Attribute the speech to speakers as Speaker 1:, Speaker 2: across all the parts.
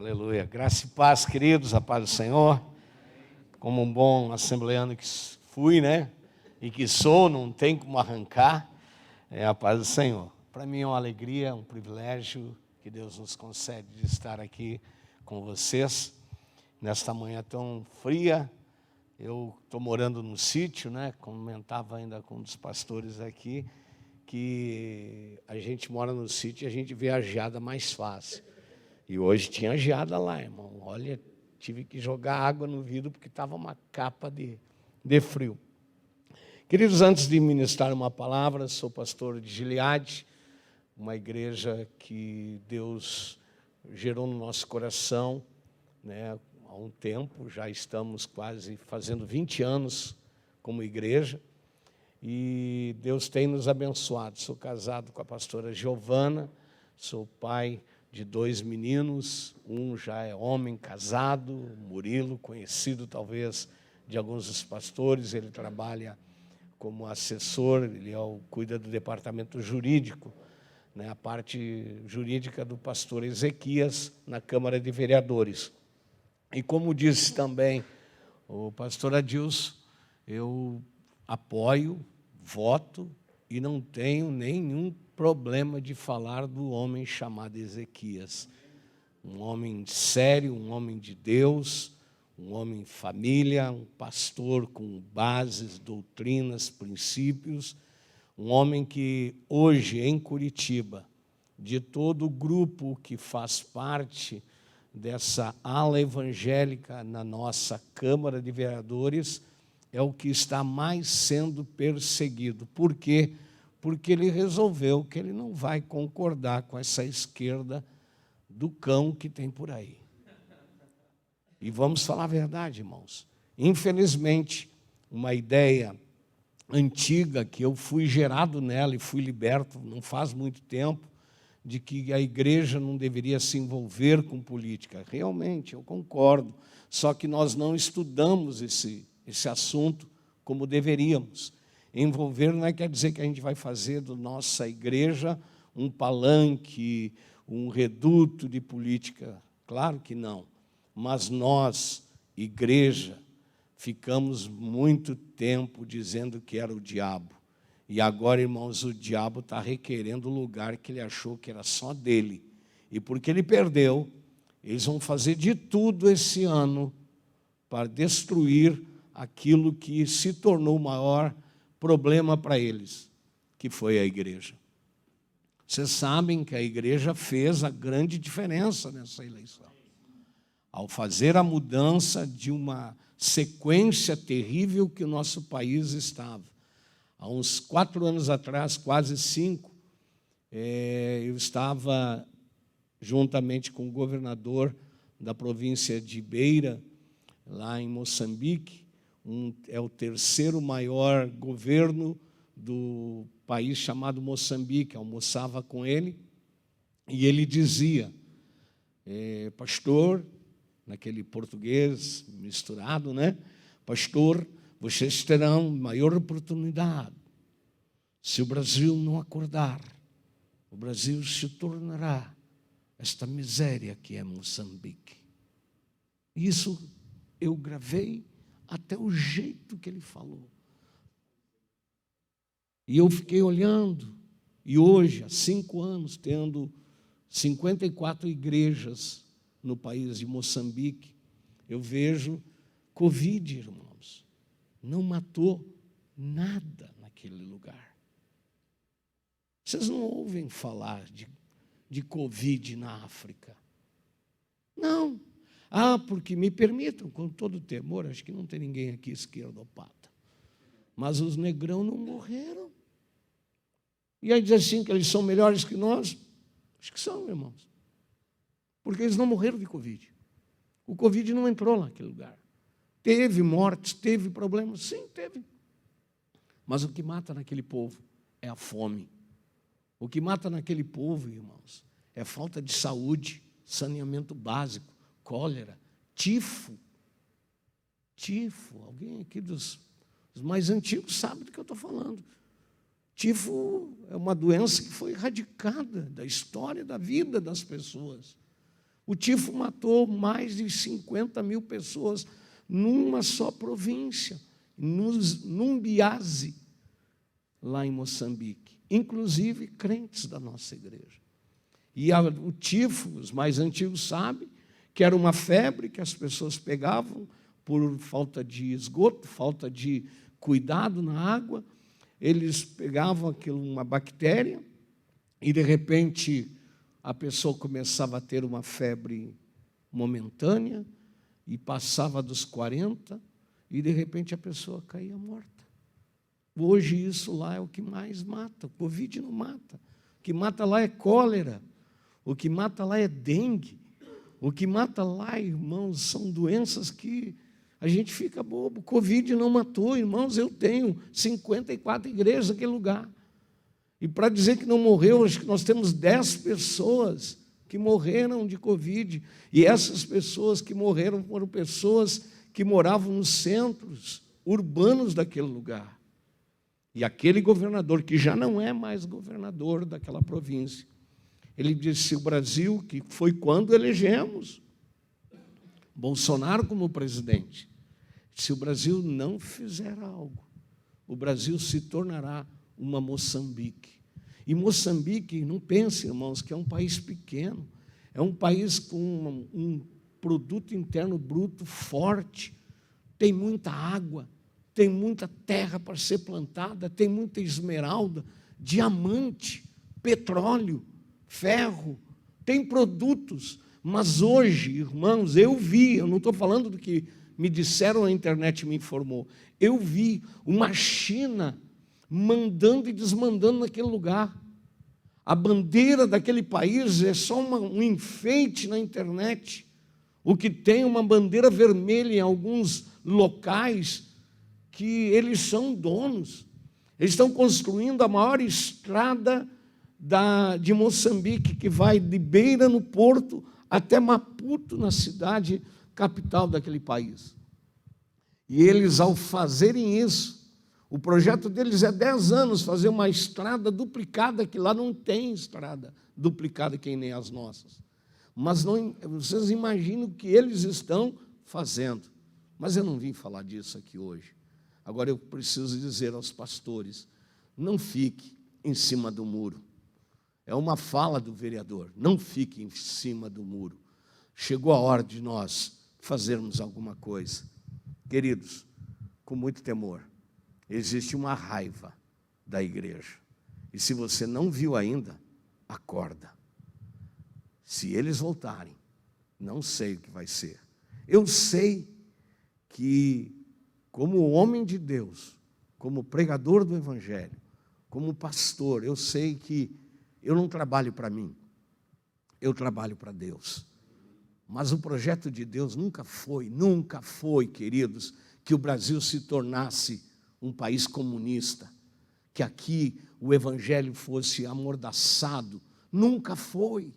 Speaker 1: Aleluia. Graça e paz, queridos, a paz do Senhor. Como um bom assembleano que fui, né? E que sou, não tem como arrancar, é a paz do Senhor. Para mim é uma alegria, um privilégio que Deus nos concede de estar aqui com vocês, nesta manhã tão fria. Eu estou morando no sítio, né? Comentava ainda com um dos pastores aqui, que a gente mora no sítio e a gente vê a geada mais fácil. E hoje tinha geada lá, irmão. Olha, tive que jogar água no vidro porque estava uma capa de frio. Queridos, antes de ministrar uma palavra, sou pastor de Gileade, uma igreja que Deus gerou no nosso coração, né, há um tempo. Já estamos quase fazendo 20 anos como igreja. E Deus tem nos abençoado. Sou casado com a pastora Giovana, sou pai de 2 meninos, um já é homem casado, Murilo, conhecido talvez de alguns dos pastores. Ele trabalha como assessor, cuida do departamento jurídico, né, a parte jurídica do pastor Ezequias na Câmara de Vereadores. E como disse também o pastor Adilson, eu apoio, voto e não tenho nenhum problema de falar do homem chamado Ezequias. Um homem sério, um homem de Deus, um homem família, um pastor com bases, doutrinas, princípios, um homem que hoje em Curitiba, de todo o grupo que faz parte dessa ala evangélica na nossa Câmara de Vereadores, é o que está mais sendo perseguido. Por quê? Porque ele resolveu que ele não vai concordar com essa esquerda do cão que tem por aí. E vamos falar a verdade, irmãos. Infelizmente, uma ideia antiga que eu fui gerado nela e fui liberto não faz muito tempo, de que a igreja não deveria se envolver com política. Realmente, eu concordo. Só que nós não estudamos esse assunto como deveríamos. Envolver não quer dizer que a gente vai fazer da nossa igreja um palanque, um reduto de política. Claro que não. Mas nós, igreja, ficamos muito tempo dizendo que era o diabo. E agora, irmãos, o diabo está requerendo o lugar que ele achou que era só dele. E porque ele perdeu, eles vão fazer de tudo esse ano para destruir aquilo que se tornou o maior problema para eles, que foi a igreja. Vocês sabem que a igreja fez a grande diferença nessa eleição. Ao fazer a mudança de uma sequência terrível que o nosso país estava. Há uns 4 anos atrás, quase 5, eu estava juntamente com o governador da província de Beira, lá em Moçambique. É o 3º maior governo do país chamado Moçambique. Almoçava com ele e ele dizia, pastor, naquele português misturado, né? Pastor, vocês terão maior oportunidade. Se o Brasil não acordar, o Brasil se tornará esta miséria que é Moçambique. Isso eu gravei até o jeito que ele falou. E eu fiquei olhando, e hoje, há 5 anos, tendo 54 igrejas no país de Moçambique, eu vejo Covid, irmãos. Não matou nada naquele lugar. Vocês não ouvem falar de Covid na África? Não. Porque me permitam, com todo temor, acho que não tem ninguém aqui esquerdopata, mas os negrão não morreram. E aí diz assim que eles são melhores que nós? Acho que são, irmãos. Porque eles não morreram de Covid. O Covid não entrou naquele lugar. Teve mortes, teve problemas? Sim, teve. Mas o que mata naquele povo é a fome. O que mata naquele povo, irmãos, é falta de saúde, saneamento básico, cólera, tifo. Tifo, alguém aqui dos mais antigos sabe do que eu estou falando. Tifo é uma doença que foi erradicada da história da vida das pessoas. O tifo matou mais de 50 mil pessoas numa só província, num Biase, lá em Moçambique, inclusive crentes da nossa igreja. E o tifo, os mais antigos sabem, que era uma febre que as pessoas pegavam por falta de esgoto, falta de cuidado na água. Eles pegavam uma bactéria e, de repente, a pessoa começava a ter uma febre momentânea e passava dos 40 e, de repente, a pessoa caía morta. Hoje, isso lá é o que mais mata. O Covid não mata. O que mata lá é cólera. O que mata lá é dengue. O que mata lá, irmãos, são doenças que a gente fica bobo. O Covid não matou, irmãos. Eu tenho 54 igrejas naquele lugar. E para dizer que não morreu, acho que nós temos 10 pessoas que morreram de Covid. E essas pessoas que morreram foram pessoas que moravam nos centros urbanos daquele lugar. E aquele governador, que já não é mais governador daquela província, ele disse: o Brasil, que foi quando elegemos Bolsonaro como presidente, se o Brasil não fizer algo, o Brasil se tornará uma Moçambique. E Moçambique, não pense, irmãos, que é um país pequeno, é um país com um produto interno bruto forte, tem muita água, tem muita terra para ser plantada, tem muita esmeralda, diamante, petróleo, ferro, tem produtos. Mas hoje, irmãos, eu não estou falando do que me disseram, a internet me informou, eu vi uma China mandando e desmandando naquele lugar. A bandeira daquele país é só um enfeite na internet. O que tem uma bandeira vermelha em alguns locais que eles são donos. Eles estão construindo a maior estrada de Moçambique, que vai de Beira, no porto, até Maputo, na cidade capital daquele país. E eles, ao fazerem isso, o projeto deles é 10 anos, fazer uma estrada duplicada, que lá não tem estrada duplicada que nem as nossas. Mas não, vocês imaginam o que eles estão fazendo. Mas eu não vim falar disso aqui hoje. Agora eu preciso dizer aos pastores: não fique em cima do muro. É uma fala do vereador: não fique em cima do muro. Chegou a hora de nós fazermos alguma coisa. Queridos, com muito temor, existe uma raiva da igreja. E se você não viu ainda, acorda. Se eles voltarem, não sei o que vai ser. Eu sei que, como homem de Deus, como pregador do Evangelho, como pastor, eu sei que eu não trabalho para mim, eu trabalho para Deus. Mas o projeto de Deus nunca foi, queridos, que o Brasil se tornasse um país comunista, que aqui o Evangelho fosse amordaçado. Nunca foi.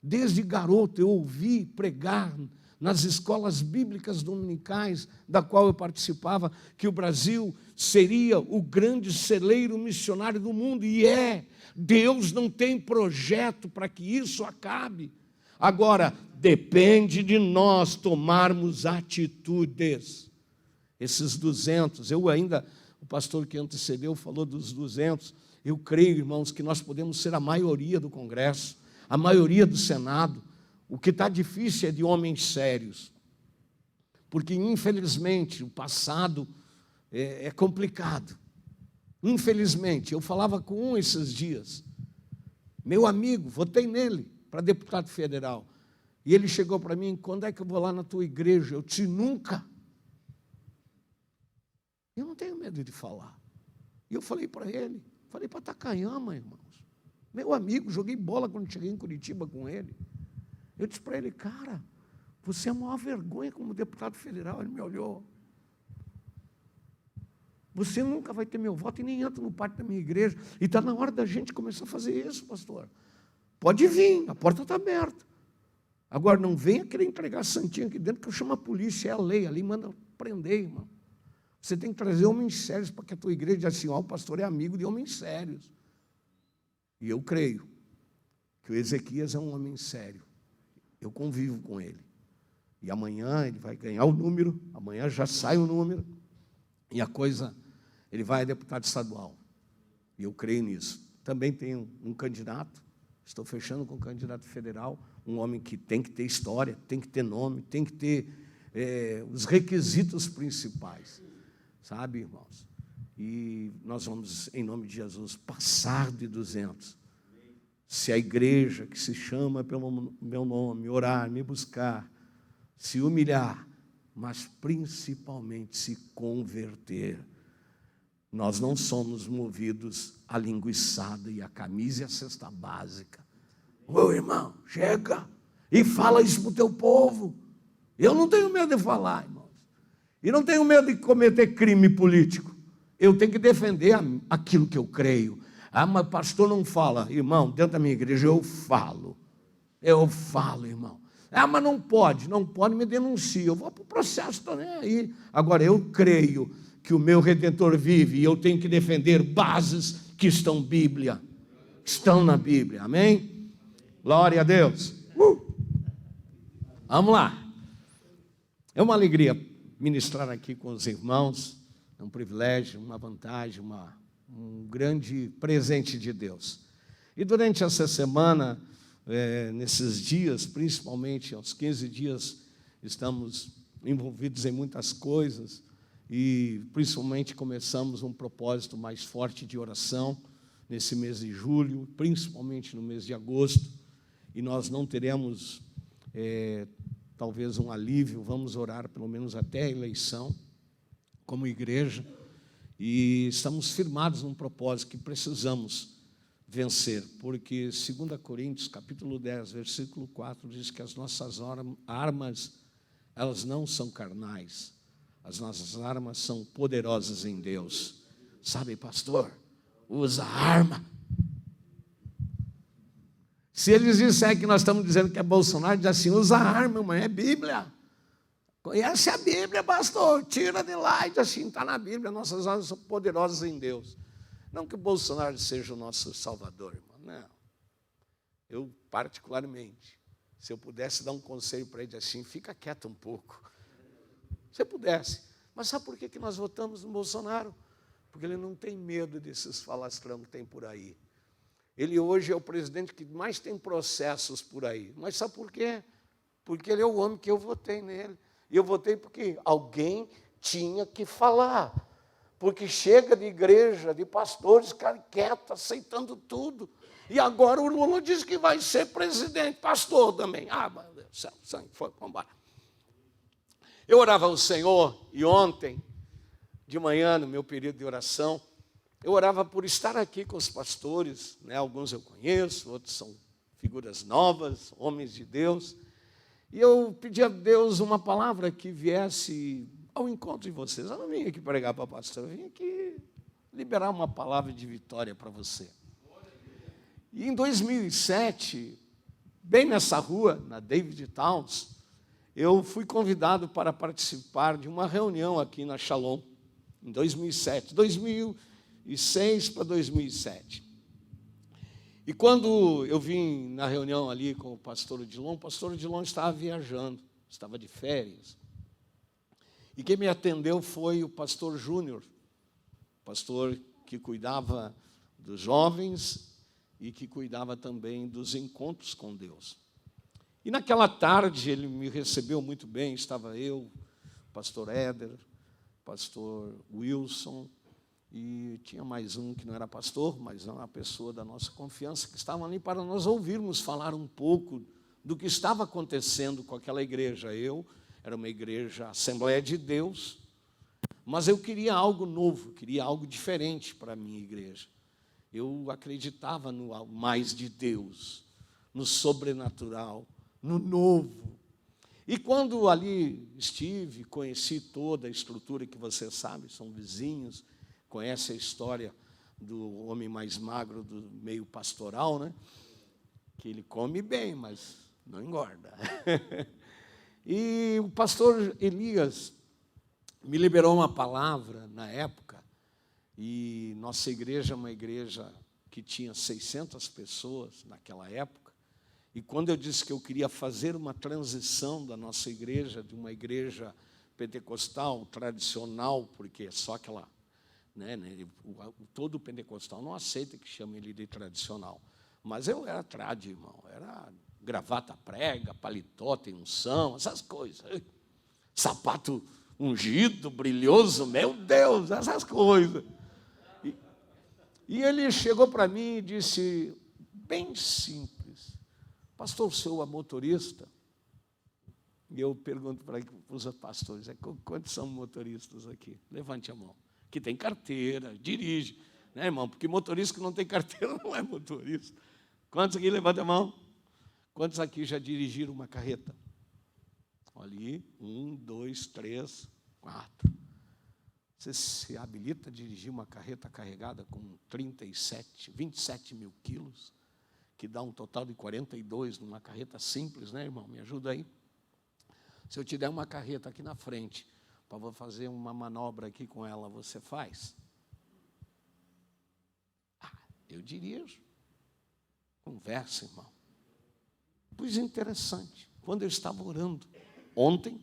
Speaker 1: Desde garoto eu ouvi pregar nas escolas bíblicas dominicais, da qual eu participava, que o Brasil seria o grande celeiro missionário do mundo, e é. Deus não tem projeto para que isso acabe. Agora, depende de nós tomarmos atitudes. Esses 200, o pastor que antecedeu falou dos 200, eu creio, irmãos, que nós podemos ser a maioria do Congresso, a maioria do Senado. O que está difícil é de homens sérios, porque, infelizmente, o passado é complicado. Infelizmente, eu falava com um esses dias, meu amigo, votei nele para deputado federal, e ele chegou para mim: quando é que eu vou lá na tua igreja? Eu disse: nunca. Eu não tenho medo de falar. E eu falei para ele, falei para Takayama, irmãos, meu amigo, joguei bola quando cheguei em Curitiba com ele. Eu disse para ele: cara, você é a maior vergonha como deputado federal. Ele me olhou: você nunca vai ter meu voto e nem entra no pátio da minha igreja. E está na hora da gente começar a fazer isso, pastor. Pode vir, a porta está aberta. Agora, não venha querer entregar santinho aqui dentro, que eu chamo a polícia, é a lei, ali manda prender, irmão. Você tem que trazer homens sérios para que a tua igreja diga assim: ó, o pastor é amigo de homens sérios. E eu creio que o Ezequias é um homem sério. Eu convivo com ele. E amanhã ele vai ganhar o número, amanhã já sai o número, e a coisa, ele vai a deputado estadual. E eu creio nisso. Também tenho um candidato, estou fechando com um candidato federal, um homem que tem que ter história, tem que ter nome, tem que ter os requisitos principais. Sabe, irmãos? E nós vamos, em nome de Jesus, passar de 200. Se a igreja que se chama pelo meu nome, orar, me buscar, se humilhar, mas principalmente se converter. Nós não somos movidos à linguiçada e à camisa e à cesta básica. Ô irmão, chega e fala isso para o teu povo. Eu não tenho medo de falar, irmãos. E não tenho medo de cometer crime político. Eu tenho que defender aquilo que eu creio. Ah, mas pastor não fala. Irmão, dentro da minha igreja eu falo. Eu falo, irmão. Ah, mas não pode, me denuncia. Eu vou para o processo, estou nem aí. Agora, eu creio que o meu Redentor vive e eu tenho que defender bases que estão na Bíblia. Amém? Glória a Deus. Vamos lá. É uma alegria ministrar aqui com os irmãos. É um privilégio, uma vantagem, um grande presente de Deus. E durante essa semana, nesses dias, principalmente aos 15 dias, estamos envolvidos em muitas coisas e principalmente começamos um propósito mais forte de oração nesse mês de julho, principalmente no mês de agosto, e nós não teremos talvez um alívio, vamos orar pelo menos até a eleição como igreja, e estamos firmados num propósito que precisamos vencer, porque 2 Coríntios, capítulo 10, versículo 4, diz que as nossas armas, elas não são carnais, as nossas armas são poderosas em Deus. Sabe, pastor, usa arma. Se eles disserem que nós estamos dizendo que é Bolsonaro, diz assim, usa arma, mas é Bíblia. Conhece a Bíblia, pastor, tira de lá e diz assim, está na Bíblia, nossas armas são poderosas em Deus. Não que o Bolsonaro seja o nosso salvador, irmão, não. Eu, particularmente, se eu pudesse dar um conselho para ele assim, fica quieto um pouco. Se eu pudesse. Mas sabe por que nós votamos no Bolsonaro? Porque ele não tem medo desses falastrão que tem por aí. Ele hoje é o presidente que mais tem processos por aí. Mas sabe por quê? Porque ele é o homem que eu votei nele. E eu votei porque alguém tinha que falar. Porque chega de igreja, de pastores, ficarem quietos, aceitando tudo. E agora o Lula diz que vai ser presidente, pastor também. Ah, meu Deus do céu, sangue, foi, vamos embora. Eu orava ao Senhor, e ontem, de manhã, no meu período de oração, eu orava por estar aqui com os pastores, né? Alguns eu conheço, outros são figuras novas, homens de Deus. E eu pedi a Deus uma palavra que viesse ao encontro de vocês. Eu não vim aqui pregar para pastor, eu vim aqui liberar uma palavra de vitória para você. E em 2007, bem nessa rua, na David Towns, eu fui convidado para participar de uma reunião aqui na Shalom, em 2007, 2006 para 2007. E quando eu vim na reunião ali com o pastor Odilon estava viajando, estava de férias. E quem me atendeu foi o pastor Júnior, pastor que cuidava dos jovens e que cuidava também dos encontros com Deus. E naquela tarde ele me recebeu muito bem, estava eu, pastor Éder, pastor Wilson, e tinha mais um que não era pastor, mas era uma pessoa da nossa confiança, que estavam ali para nós ouvirmos falar um pouco do que estava acontecendo com aquela igreja. Eu era uma igreja Assembleia de Deus, mas eu queria algo novo, queria algo diferente para a minha igreja. Eu acreditava no mais de Deus, no sobrenatural, no novo. E quando ali estive, conheci toda a estrutura que você sabe, são vizinhos, conhece a história do homem mais magro do meio pastoral, né? Que ele come bem, mas não engorda. E o pastor Elias me liberou uma palavra na época, e nossa igreja é uma igreja que tinha 600 pessoas naquela época, E quando eu disse que eu queria fazer uma transição da nossa igreja, de uma igreja pentecostal, tradicional, porque é só aquela... todo pentecostal não aceita que chame ele de tradicional. Mas eu era trad, irmão. Era gravata prega, paletó, tem unção, essas coisas. Sapato ungido, brilhoso, meu Deus, essas coisas. E ele chegou para mim e disse, bem simples, pastor, o senhor é motorista? E eu pergunto para os pastores, quantos são motoristas aqui? Levante a mão. Que tem carteira, dirige. Né, irmão? Porque motorista que não tem carteira não é motorista. Quantos aqui, levanta a mão? Quantos aqui já dirigiram uma carreta? Olha ali, 1, 2, 3, 4. Você se habilita a dirigir uma carreta carregada com 27 mil quilos, que dá um total de 42 numa carreta simples, né, irmão? Me ajuda aí. Se eu te der uma carreta aqui na frente, para fazer uma manobra aqui com ela, você faz? Eu dirijo. Conversa, irmão. Pois interessante, quando eu estava orando, ontem,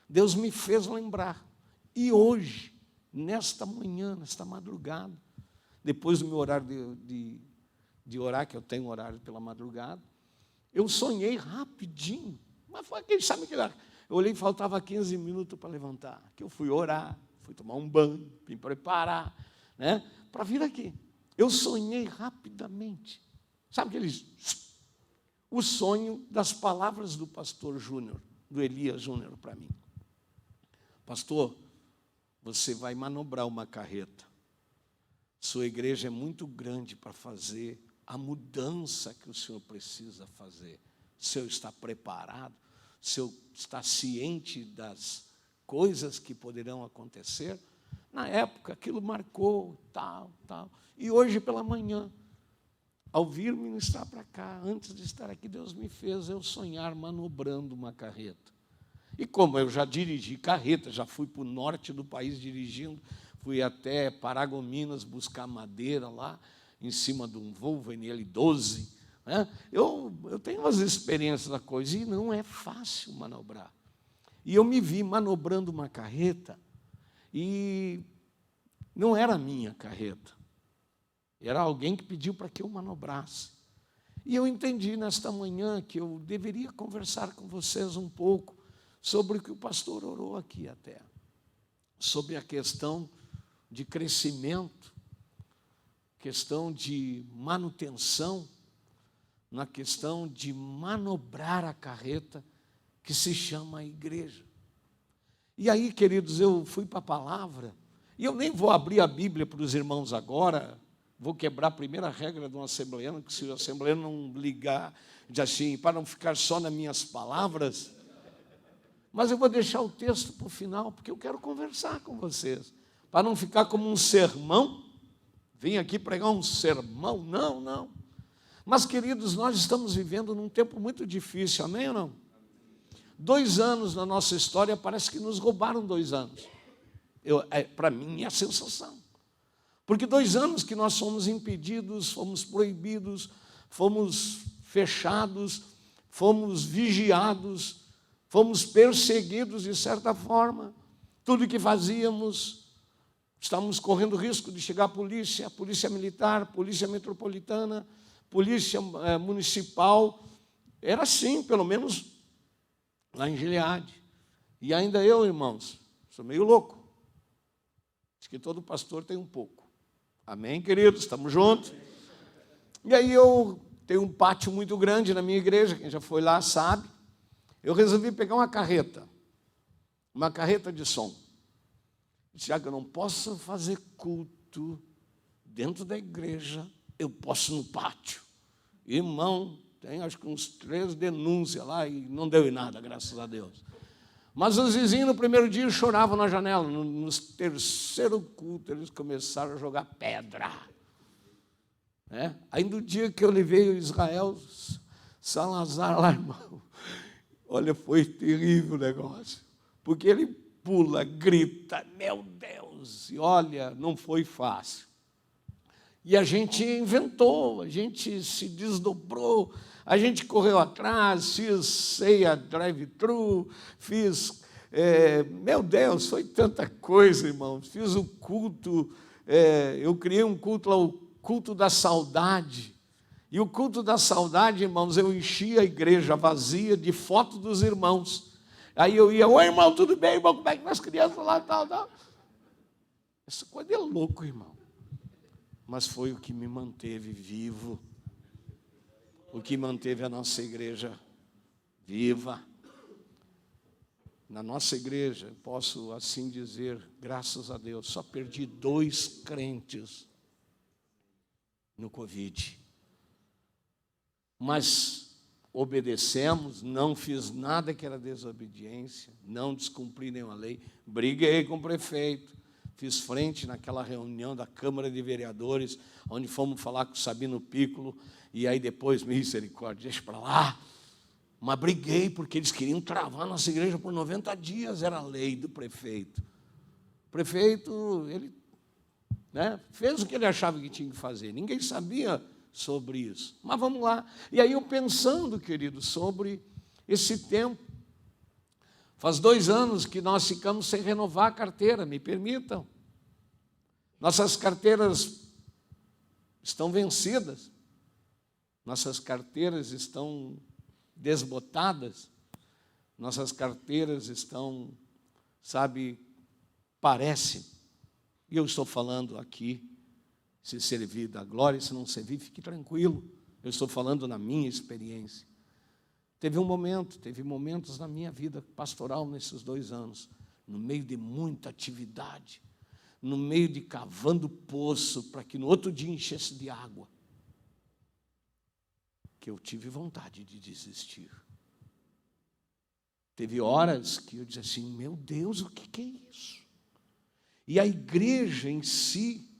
Speaker 1: Deus me fez lembrar. E hoje, nesta manhã, nesta madrugada, depois do meu horário de orar, que eu tenho horário pela madrugada, eu sonhei rapidinho. Mas foi aquele, sabe que eu olhei e faltava 15 minutos para levantar. Que eu fui orar, fui tomar um banho, me preparar, né, para vir aqui. Eu sonhei rapidamente. Sabe aqueles... o sonho das palavras do pastor Júnior, do Elias Júnior para mim. Pastor, você vai manobrar uma carreta. Sua igreja é muito grande para fazer a mudança que o senhor precisa fazer. O senhor está preparado? O senhor está ciente das coisas que poderão acontecer? Na época, aquilo marcou, tal. E hoje pela manhã, ao vir ministrar para cá, antes de estar aqui, Deus me fez eu sonhar manobrando uma carreta. E como eu já dirigi carreta, já fui para o norte do país dirigindo, fui até Paragominas buscar madeira lá, em cima de um Volvo NL12. Né? Eu tenho umas experiências da coisa, e não é fácil manobrar. E eu me vi manobrando uma carreta, e não era a minha carreta. Era alguém que pediu para que eu manobrasse. E eu entendi nesta manhã que eu deveria conversar com vocês um pouco sobre o que o pastor orou aqui até. Sobre a questão de crescimento, questão de manutenção, na questão de manobrar a carreta que se chama a igreja. E aí, queridos, eu fui para a palavra, e eu nem vou abrir a Bíblia para os irmãos agora. Vou quebrar a primeira regra de um assembleano, que se o assembleano não ligar, de assim, para não ficar só nas minhas palavras, mas eu vou deixar o texto para o final, porque eu quero conversar com vocês, para não ficar como um sermão. Vim aqui pregar um sermão, não. Mas, queridos, nós estamos vivendo num tempo muito difícil, amém ou não? 2 anos na nossa história, parece que nos roubaram 2 anos. Para mim é a sensação. Porque 2 anos que nós fomos impedidos, fomos proibidos, fomos fechados, fomos vigiados, fomos perseguidos de certa forma. Tudo que fazíamos, estávamos correndo risco de chegar a polícia militar, polícia metropolitana, polícia municipal. Era assim, pelo menos lá em Gileade. E ainda eu, irmãos, sou meio louco. Acho que todo pastor tem um pouco. Amém, queridos? Estamos juntos? E aí eu tenho um pátio muito grande na minha igreja, quem já foi lá sabe. Eu resolvi pegar uma carreta de som. Já que eu não posso fazer culto dentro da igreja, eu posso no pátio. Irmão, tem acho que uns 3 denúncias lá e não deu em nada, graças a Deus. Mas os vizinhos no primeiro dia choravam na janela. No terceiro culto eles começaram a jogar pedra. Aí no dia que eu levei o Israel Salazar lá, irmão, olha, foi terrível o negócio. Porque ele pula, grita, meu Deus, e olha, não foi fácil. E a gente inventou, a gente se desdobrou, a gente correu atrás, fiz ceia drive-thru, meu Deus, foi tanta coisa, irmãos. Fiz o culto, eu criei um culto lá, o culto da saudade. E o culto da saudade, irmãos, eu enchia a igreja vazia de fotos dos irmãos. Aí eu ia, oi irmão, tudo bem, irmão? Como é que nós crianças lá, tal. Essa coisa é louco, irmão. Mas foi o que me manteve vivo, o que manteve a nossa igreja viva. Na nossa igreja, posso assim dizer, graças a Deus, só perdi 2 crentes no Covid. Mas obedecemos, não fiz nada que era desobediência, não descumpri nenhuma lei, briguei com o prefeito. Fiz frente naquela reunião da Câmara de Vereadores, onde fomos falar com o Sabino Piccolo, e aí depois, misericórdia, deixa para lá. Mas briguei, porque eles queriam travar a nossa igreja por 90 dias, era a lei do prefeito. O prefeito, ele fez o que ele achava que tinha que fazer, ninguém sabia sobre isso. Mas vamos lá. E aí eu pensando, querido, sobre esse tempo, faz 2 anos que nós ficamos sem renovar a carteira, me permitam. Nossas carteiras estão vencidas. Nossas carteiras estão desbotadas. Nossas carteiras estão, parece. E eu estou falando aqui, se servir da glória, se não servir, fique tranquilo. Eu estou falando na minha experiência. Teve momentos na minha vida pastoral nesses 2 anos, no meio de muita atividade, no meio de cavando poço, para que no outro dia enchesse de água, que eu tive vontade de desistir. Teve horas que eu dizia assim, meu Deus, o que é isso? E a igreja em si,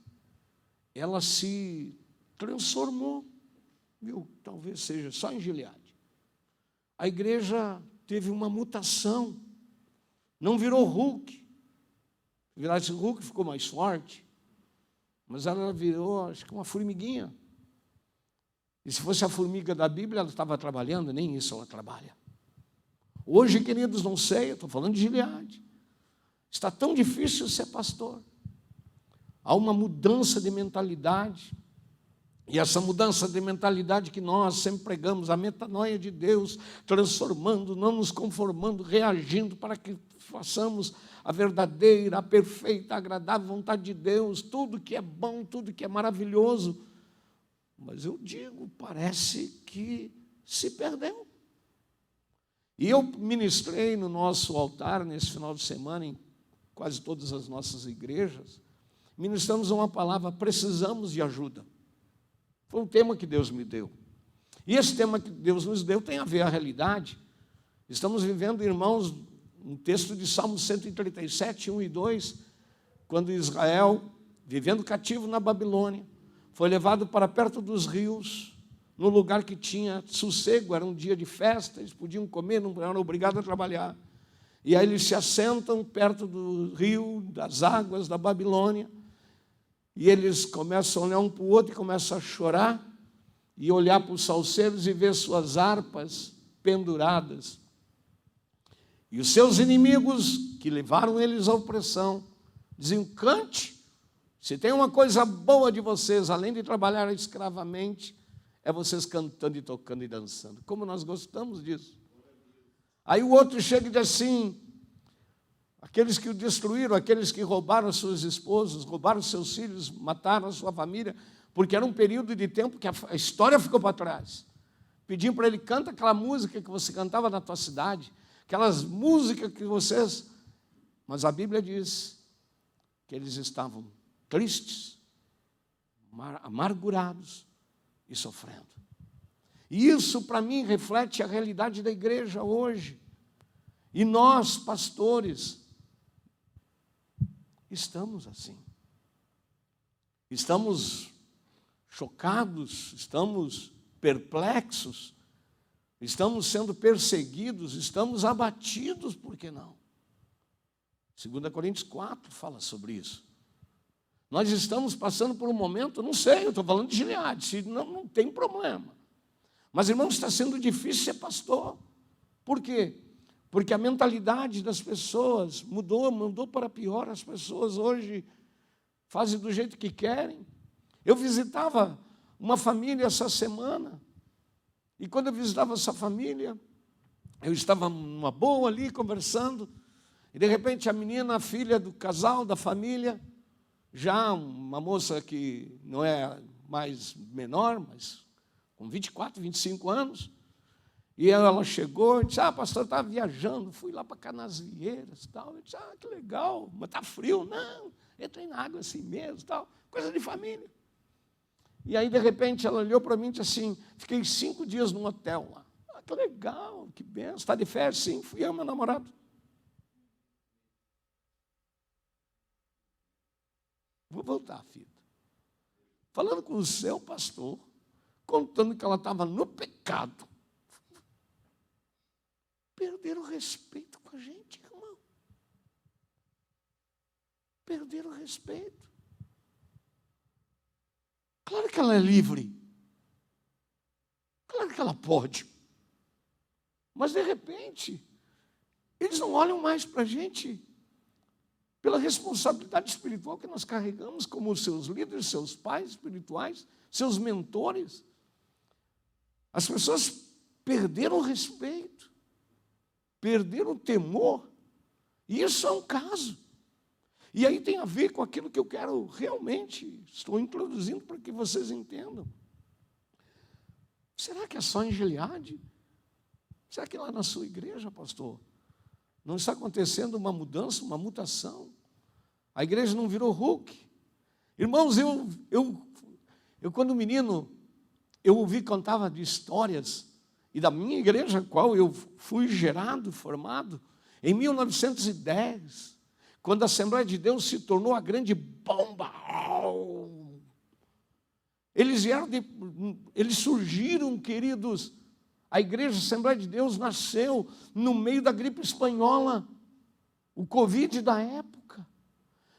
Speaker 1: ela se transformou, talvez seja só em Gileade. A igreja teve uma mutação, não virou Hulk. Se virasse Hulk, ficou mais forte, mas ela virou, acho que uma formiguinha. E se fosse a formiga da Bíblia, ela estava trabalhando, nem isso ela trabalha. Hoje, queridos, não sei, eu estou falando de Gileade. Está tão difícil ser pastor. Há uma mudança de mentalidade. E essa mudança de mentalidade que nós sempre pregamos, a metanoia de Deus, transformando, não nos conformando, reagindo para que façamos a verdadeira, a perfeita, a agradável vontade de Deus, tudo que é bom, tudo que é maravilhoso. Mas eu digo, parece que se perdeu. E eu ministrei no nosso altar, nesse final de semana, em quase todas as nossas igrejas, ministramos uma palavra, precisamos de ajuda. Foi um tema que Deus me deu. E esse tema que Deus nos deu tem a ver com a realidade. Estamos vivendo, irmãos, um texto de Salmo 137, 1 e 2, quando Israel, vivendo cativo na Babilônia, foi levado para perto dos rios, num lugar que tinha sossego, era um dia de festa, eles podiam comer, não eram obrigados a trabalhar. E aí eles se assentam perto do rio, das águas da Babilônia, e eles começam a olhar um para o outro e começam a chorar, e olhar para os salseiros e ver suas harpas penduradas. E os seus inimigos, que levaram eles à opressão, diziam, cante, se tem uma coisa boa de vocês, além de trabalhar escravamente, é vocês cantando e tocando e dançando. Como nós gostamos disso. Aí o outro chega e diz assim, aqueles que o destruíram, aqueles que roubaram suas esposas, roubaram seus filhos, mataram a sua família, porque era um período de tempo que a história ficou para trás. Pediam para ele, canta aquela música que você cantava na tua cidade, aquelas músicas que vocês... Mas a Bíblia diz que eles estavam tristes, amargurados e sofrendo. E isso, para mim, reflete a realidade da igreja hoje. E nós, pastores, estamos assim. Estamos chocados, estamos perplexos, estamos sendo perseguidos, estamos abatidos, por que não? 2 Coríntios 4 fala sobre isso. Nós estamos passando por um momento, não sei, eu estou falando de Gileade, se não tem problema. Mas, irmãos, está sendo difícil ser pastor. Por quê? Porque a mentalidade das pessoas mudou para pior. As pessoas hoje fazem do jeito que querem. Eu visitava uma família essa semana, e quando eu visitava essa família, eu estava numa boa ali, conversando, e de repente a menina, a filha do casal, da família, já uma moça que não é mais menor, mas com 24, 25 anos, e ela chegou e disse, pastor, eu estava viajando, fui lá para Canasvieiras e tal. Eu disse, que legal, mas está frio. Não, entrei na água assim mesmo, tal, coisa de família. E aí, de repente, ela olhou para mim e disse assim, fiquei 5 dias num hotel lá. Que legal, que benção, está de férias? Sim, fui eu, meu namorado. Vou voltar, filho. Falando com o seu pastor, contando que ela estava no pecado. Perderam o respeito com a gente, irmão. Perderam o respeito. Claro que ela é livre. Claro que ela pode. Mas, de repente, eles não olham mais para a gente pela responsabilidade espiritual que nós carregamos como seus líderes, seus pais espirituais, seus mentores. As pessoas perderam o respeito, perderam o temor. E isso é um caso. E aí tem a ver com aquilo que eu quero realmente, estou introduzindo para que vocês entendam. Será que é só em Gileade? Será que lá na sua igreja, pastor, não está acontecendo uma mudança, uma mutação? A igreja não virou Hulk? Irmãos, eu quando menino, eu ouvi, contava de histórias, e da minha igreja, a qual eu fui gerado, formado, em 1910, quando a Assembleia de Deus se tornou a grande bomba. Eles surgiram, queridos. A igreja Assembleia de Deus nasceu no meio da gripe espanhola, o Covid da época.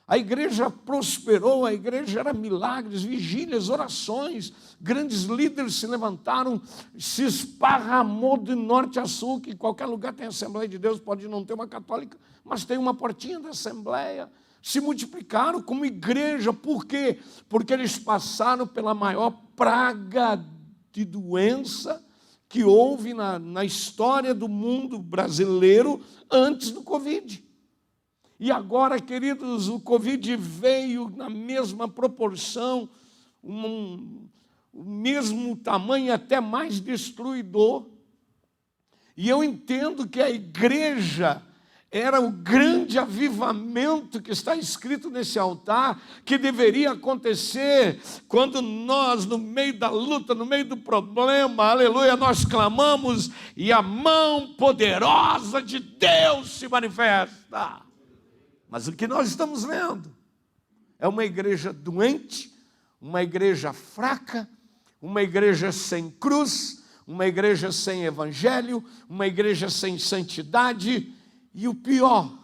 Speaker 1: A igreja prosperou, a igreja era milagres, vigílias, orações, grandes líderes se levantaram, se esparramou de norte a sul, que em qualquer lugar tem Assembleia de Deus, pode não ter uma católica, mas tem uma portinha da Assembleia. Se multiplicaram como igreja, por quê? Porque eles passaram pela maior praga de doença que houve na história do mundo brasileiro antes do Covid. E agora, queridos, o Covid veio na mesma proporção, o mesmo tamanho, até mais destruidor. E eu entendo que a igreja era o grande avivamento que está escrito nesse altar, que deveria acontecer quando nós, no meio da luta, no meio do problema, aleluia, nós clamamos e a mão poderosa de Deus se manifesta. Mas o que nós estamos vendo é uma igreja doente, uma igreja fraca, uma igreja sem cruz, uma igreja sem evangelho, uma igreja sem santidade. E o pior,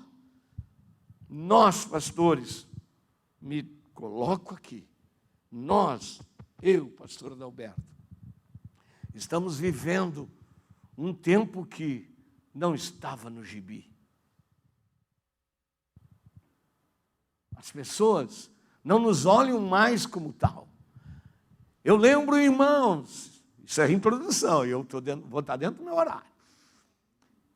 Speaker 1: nós, pastores, me coloco aqui, eu, pastor Adalberto, estamos vivendo um tempo que não estava no gibi. As pessoas não nos olham mais como tal. Eu lembro, irmãos, isso é introdução, eu vou estar dentro do meu horário.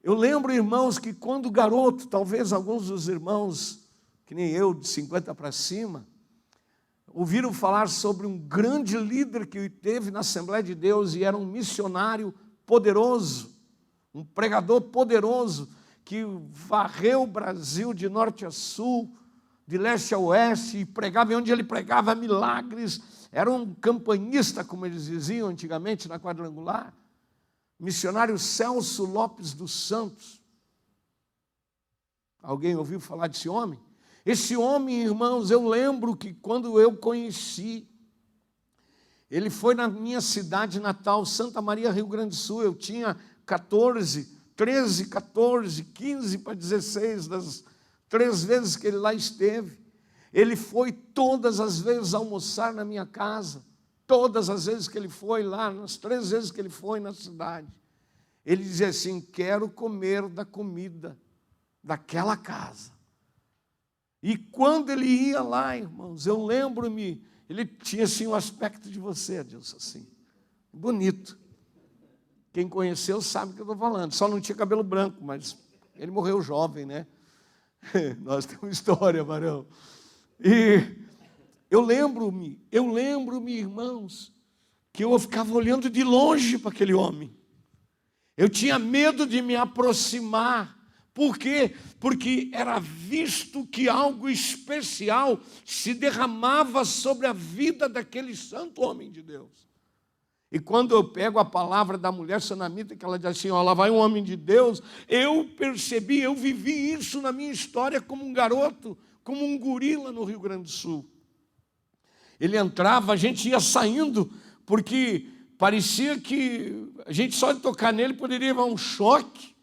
Speaker 1: Eu lembro, irmãos, que quando garoto, talvez alguns dos irmãos, que nem eu, de 50 para cima, ouviram falar sobre um grande líder que teve na Assembleia de Deus e era um missionário poderoso, um pregador poderoso, que varreu o Brasil de norte a sul, de leste a oeste, e pregava, e onde ele pregava milagres. Era um campanhista, como eles diziam antigamente, na quadrangular. Missionário Celso Lopes dos Santos. Alguém ouviu falar desse homem? Esse homem, irmãos, eu lembro que quando eu conheci, ele foi na minha cidade natal, Santa Maria, Rio Grande do Sul. Eu tinha 13, 14, 15 para 16, das 3 vezes que ele lá esteve. Ele foi todas as vezes almoçar na minha casa, todas as vezes que ele foi lá, nas 3 vezes que ele foi na cidade. Ele dizia assim: quero comer da comida daquela casa. E quando ele ia lá, irmãos, eu lembro-me, ele tinha assim um aspecto de você, Deus, assim, bonito. Quem conheceu sabe o que eu estou falando. Só não tinha cabelo branco, mas ele morreu jovem, né? Nós temos história, varão. E eu lembro-me, irmãos, que eu ficava olhando de longe para aquele homem. Eu tinha medo de me aproximar. Por quê? Porque era visto que algo especial se derramava sobre a vida daquele santo homem de Deus. E quando eu pego a palavra da mulher sunamita, que ela diz assim: ó, lá vai um homem de Deus, eu percebi, eu vivi isso na minha história como um garoto, como um gorila no Rio Grande do Sul. Ele entrava, a gente ia saindo, porque parecia que a gente só de tocar nele poderia levar um choque.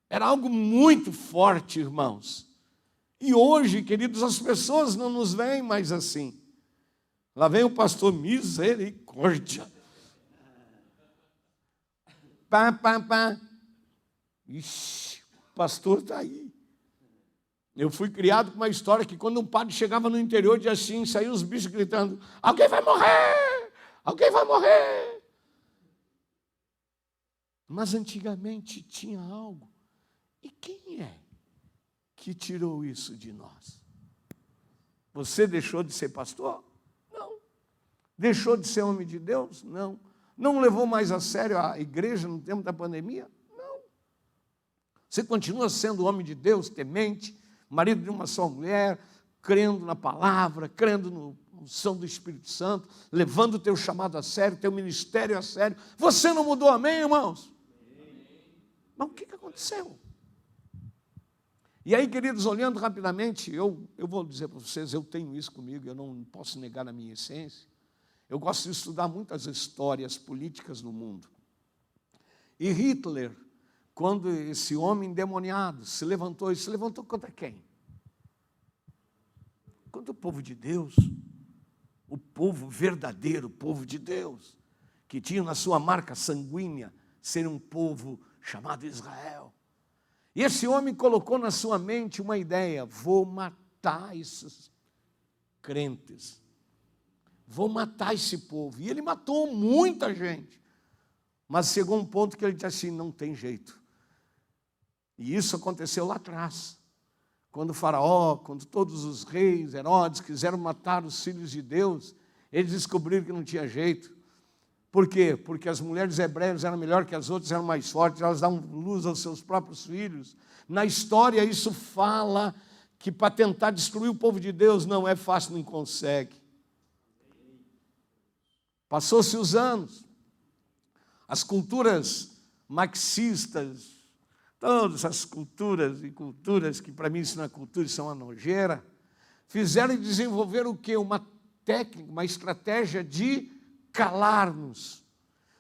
Speaker 1: Era algo muito forte, irmãos. E hoje, queridos, as pessoas não nos veem mais assim. Lá vem o pastor, misericórdia. Pá. Ixi, o pastor está aí. Eu fui criado com uma história que quando um padre chegava no interior, dizia assim, saíam os bichos gritando: alguém vai morrer! Alguém vai morrer! Mas antigamente tinha algo. E quem é que tirou isso de nós? Você deixou de ser pastor? Não. Deixou de ser homem de Deus? Não. Não levou mais a sério a igreja no tempo da pandemia? Não. Você continua sendo homem de Deus, temente, marido de uma só mulher, crendo na palavra, crendo na unção do Espírito Santo, levando o teu chamado a sério, teu ministério a sério. Você não mudou, amém, irmãos? Mas o que aconteceu? E aí, queridos, olhando rapidamente, eu vou dizer para vocês, eu tenho isso comigo, eu não posso negar na minha essência. Eu gosto de estudar muitas histórias políticas no mundo. E Hitler, quando esse homem endemoniado se levantou contra quem? Contra o povo de Deus, o povo verdadeiro, o povo de Deus, que tinha na sua marca sanguínea ser um povo chamado Israel. E esse homem colocou na sua mente uma ideia: vou matar esses crentes, vou matar esse povo. E ele matou muita gente, mas chegou um ponto que ele disse assim: não tem jeito. E isso aconteceu lá atrás, quando o faraó, quando todos os reis, Herodes, quiseram matar os filhos de Deus, eles descobriram que não tinha jeito. Por quê? Porque as mulheres hebreias eram melhores que as outras, eram mais fortes, elas davam luz aos seus próprios filhos. Na história isso fala que para tentar destruir o povo de Deus não é fácil, não consegue. Passou-se os anos, as culturas marxistas, todas as culturas e culturas que para mim isso não é cultura, isso é uma nojeira, fizeram desenvolver o quê? Uma técnica, uma estratégia de calar-nos.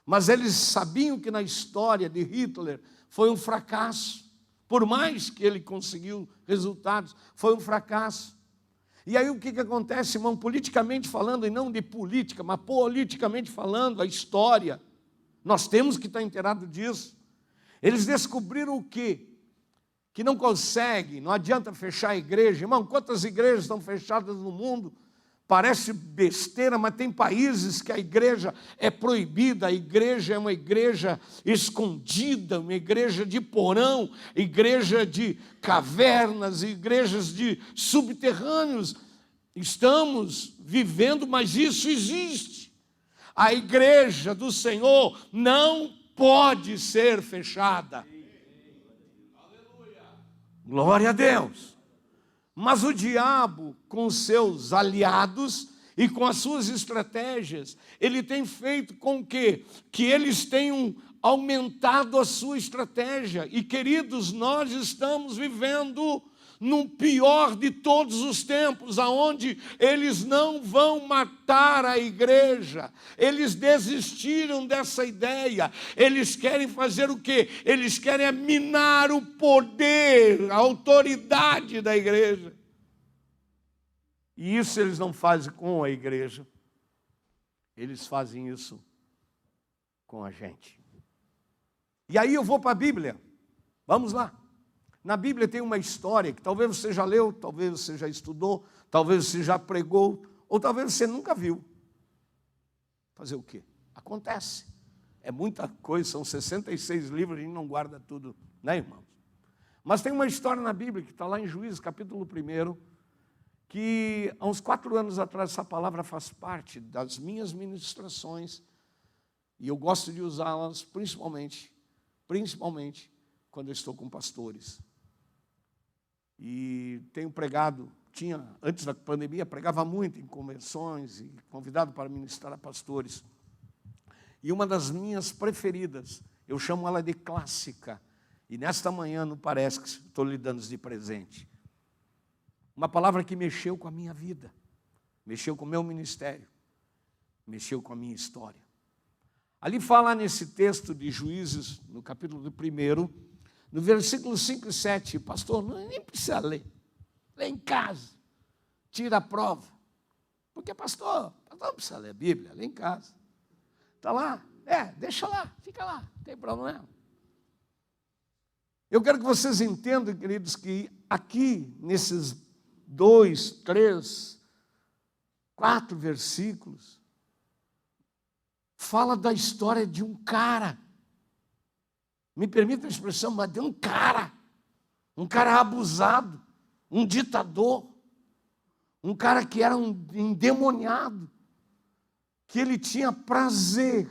Speaker 1: Mas eles sabiam que na história de Hitler foi um fracasso. Por mais que ele conseguiu resultados, foi um fracasso. E aí o que acontece, irmão? Politicamente falando, e não de política, mas politicamente falando, a história, nós temos que estar inteirados disso. Eles descobriram o quê? Que não consegue, não adianta fechar a igreja. Irmão, quantas igrejas estão fechadas no mundo? Parece besteira, mas tem países que a igreja é proibida, a igreja é uma igreja escondida, uma igreja de porão, igreja de cavernas, igrejas de subterrâneos. Estamos vivendo, mas isso existe. A igreja do Senhor não pode ser fechada. Glória a Deus. Mas o diabo, com seus aliados e com as suas estratégias, ele tem feito com que eles tenham aumentado a sua estratégia. E, queridos, nós estamos vivendo no pior de todos os tempos, aonde eles não vão matar a igreja. Eles desistiram dessa ideia. Eles querem fazer o quê? Eles querem minar o poder, a autoridade da igreja. E isso eles não fazem com a igreja, eles fazem isso com a gente. E aí eu vou para a Bíblia, vamos lá. Na Bíblia tem uma história que talvez você já leu, talvez você já estudou, talvez você já pregou, ou talvez você nunca viu. Fazer o quê? Acontece. É muita coisa, são 66 livros, a gente não guarda tudo, né, irmãos? Mas tem uma história na Bíblia, que está lá em Juízes, capítulo 1, que há uns 4 anos atrás essa palavra faz parte das minhas ministrações, e eu gosto de usá-las principalmente quando eu estou com pastores. E tenho pregado, antes da pandemia, pregava muito em convenções e convidado para ministrar a pastores. E uma das minhas preferidas, eu chamo ela de clássica, e nesta manhã não parece que estou lhe dando de presente. Uma palavra que mexeu com a minha vida, mexeu com o meu ministério, mexeu com a minha história. Ali fala nesse texto de Juízes, no capítulo 1, no versículo 5 e 7, pastor, nem precisa ler, lê em casa, tira a prova. Porque pastor não precisa ler a Bíblia, lê em casa. Está lá? Deixa lá, fica lá, não tem problema. Eu quero que vocês entendam, queridos, que aqui, nesses 2, 3, 4 versículos, fala da história de um cara. Me permita a expressão, mas de um cara abusado, um ditador, um cara que era um endemoniado, que ele tinha prazer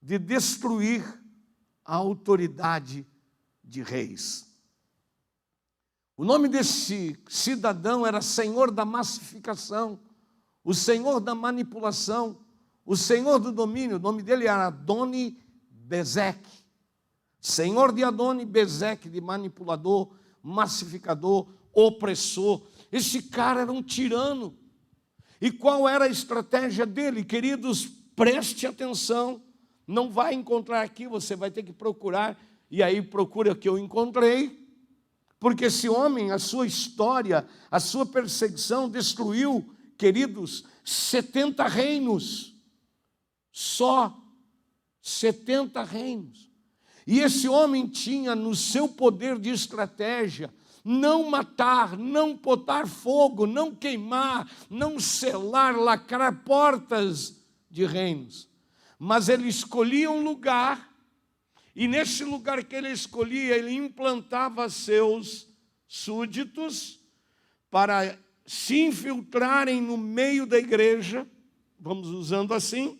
Speaker 1: de destruir a autoridade de reis. O nome desse cidadão era Senhor da massificação, o Senhor da manipulação, o Senhor do domínio. O nome dele era Adoni-Bezeque. Senhor de Adoni-Bezeque, de manipulador, massificador, opressor. Esse cara era um tirano. E qual era a estratégia dele? Queridos, preste atenção. Não vai encontrar aqui, você vai ter que procurar. E aí procura o que eu encontrei. Porque esse homem, a sua história, a sua perseguição destruiu, queridos, 70 reinos. Só 70 reinos. E esse homem tinha no seu poder de estratégia não matar, não botar fogo, não queimar, não selar, lacrar portas de reinos. Mas ele escolhia um lugar, e nesse lugar que ele escolhia, ele implantava seus súditos para se infiltrarem no meio da igreja, vamos usando assim,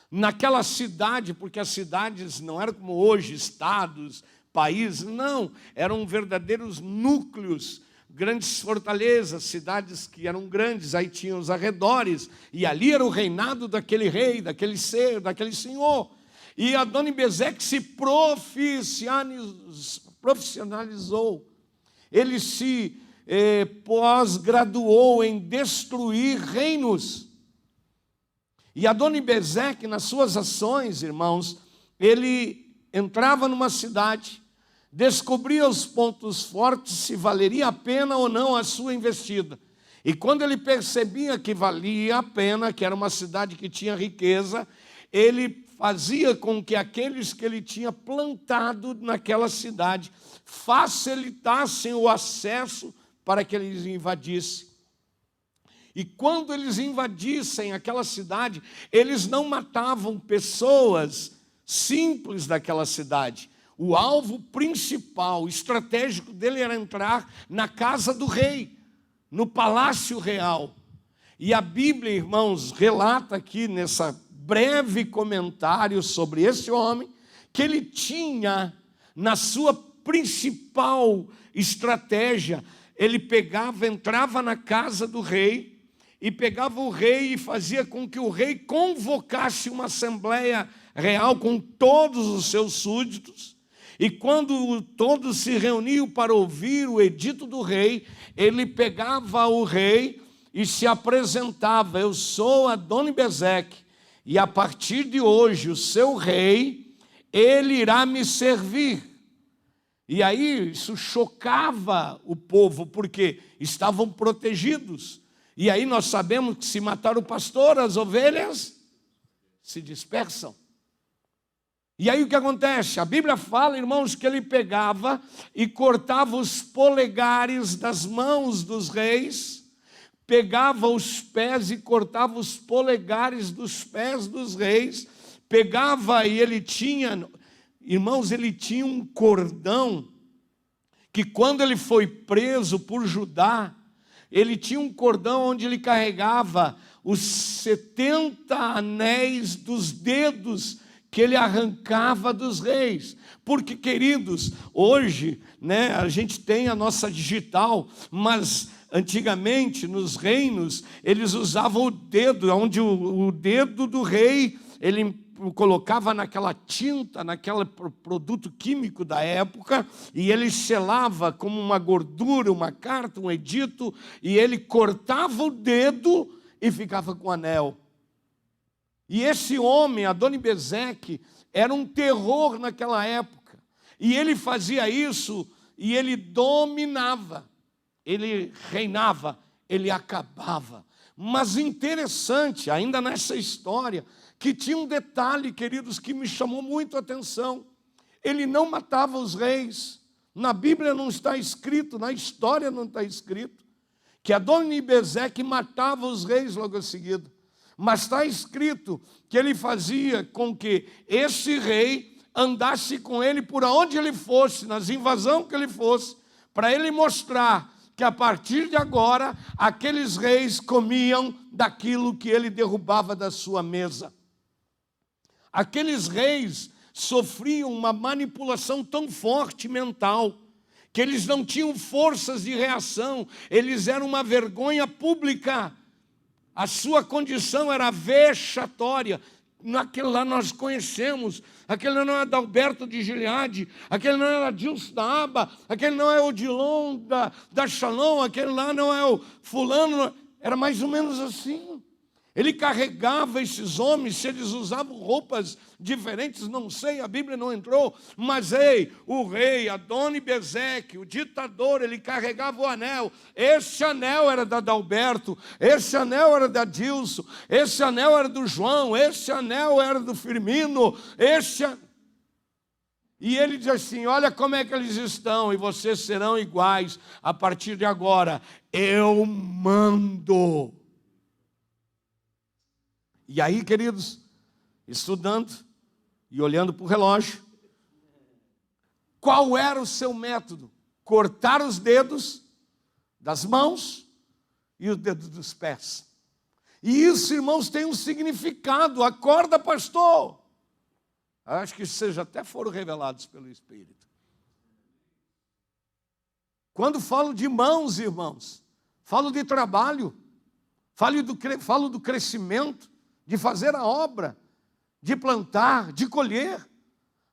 Speaker 1: naquela cidade, porque as cidades não eram como hoje, estados, países, não, eram verdadeiros núcleos, grandes fortalezas, cidades que eram grandes, aí tinham os arredores, e ali era o reinado daquele rei, daquele ser, daquele senhor. E Adoni-Bezeque se profissionalizou, ele se pós-graduou em destruir reinos. E Adoni-Bezeque, nas suas ações, irmãos, ele entrava numa cidade, descobria os pontos fortes, se valeria a pena ou não a sua investida. E quando ele percebia que valia a pena, que era uma cidade que tinha riqueza, ele fazia com que aqueles que ele tinha plantado naquela cidade facilitassem o acesso para que eles invadissem. E quando eles invadissem aquela cidade, eles não matavam pessoas simples daquela cidade. O alvo principal, estratégico dele era entrar na casa do rei, no palácio real. E a Bíblia, irmãos, relata aqui nessa breve comentário sobre esse homem, que ele tinha na sua principal estratégia, ele entrava na casa do rei, e pegava o rei e fazia com que o rei convocasse uma assembleia real com todos os seus súditos. E quando todos se reuniam para ouvir o edito do rei, ele pegava o rei e se apresentava: eu sou Adoni-Bezeque, e a partir de hoje o seu rei, ele irá me servir. E aí isso chocava o povo, porque estavam protegidos. E aí nós sabemos que se matar o pastor, as ovelhas se dispersam. E aí o que acontece? A Bíblia fala, irmãos, que ele pegava e cortava os polegares das mãos dos reis, pegava os pés e cortava os polegares dos pés dos reis, pegava e ele tinha, irmãos, ele tinha um cordão, que quando ele foi preso por Judá, ele tinha um cordão onde ele carregava os 70 anéis dos dedos que ele arrancava dos reis. Porque, queridos, hoje, né, a gente tem a nossa digital, mas antigamente, nos reinos, eles usavam o dedo, onde o dedo do rei, ele colocava naquela tinta, naquele produto químico da época, e ele selava como uma gordura, uma carta, um edito, e ele cortava o dedo e ficava com o anel. E esse homem, Adoni-Bezeque, era um terror naquela época. E ele fazia isso e ele dominava, ele reinava, ele acabava. Mas interessante, ainda nessa história, que tinha um detalhe, queridos, que me chamou muito a atenção. Ele não matava os reis. Na Bíblia não está escrito, na história não está escrito, que Adoni-Bezeque matava os reis logo a seguida. Mas está escrito que ele fazia com que esse rei andasse com ele por onde ele fosse, nas invasões que ele fosse, para ele mostrar que a partir de agora, aqueles reis comiam daquilo que ele derrubava da sua mesa. Aqueles reis sofriam uma manipulação tão forte mental, que eles não tinham forças de reação, eles eram uma vergonha pública. A sua condição era vexatória. Aquele lá nós conhecemos, aquele não é Adalberto de Gileade, aquele não é Adilson da Aba, aquele não é Odilon da Shalom, aquele lá não é o fulano, era mais ou menos assim. Ele carregava esses homens, se eles usavam roupas diferentes, não sei, a Bíblia não entrou, mas o rei Adoni-Bezeque, o ditador, ele carregava o anel. Esse anel era da Adalberto, esse anel era da Dilson, esse anel era do João, esse anel era do Firmino, E ele diz assim, olha como é que eles estão, e vocês serão iguais a partir de agora. Eu mando. E aí, queridos, estudando e olhando para o relógio, qual era o seu método? Cortar os dedos das mãos e os dedos dos pés. E isso, irmãos, tem um significado. Acorda, pastor. Acho que vocês até foram revelados pelo Espírito. Quando falo de mãos, irmãos, falo de trabalho, falo do crescimento, de fazer a obra, de plantar, de colher.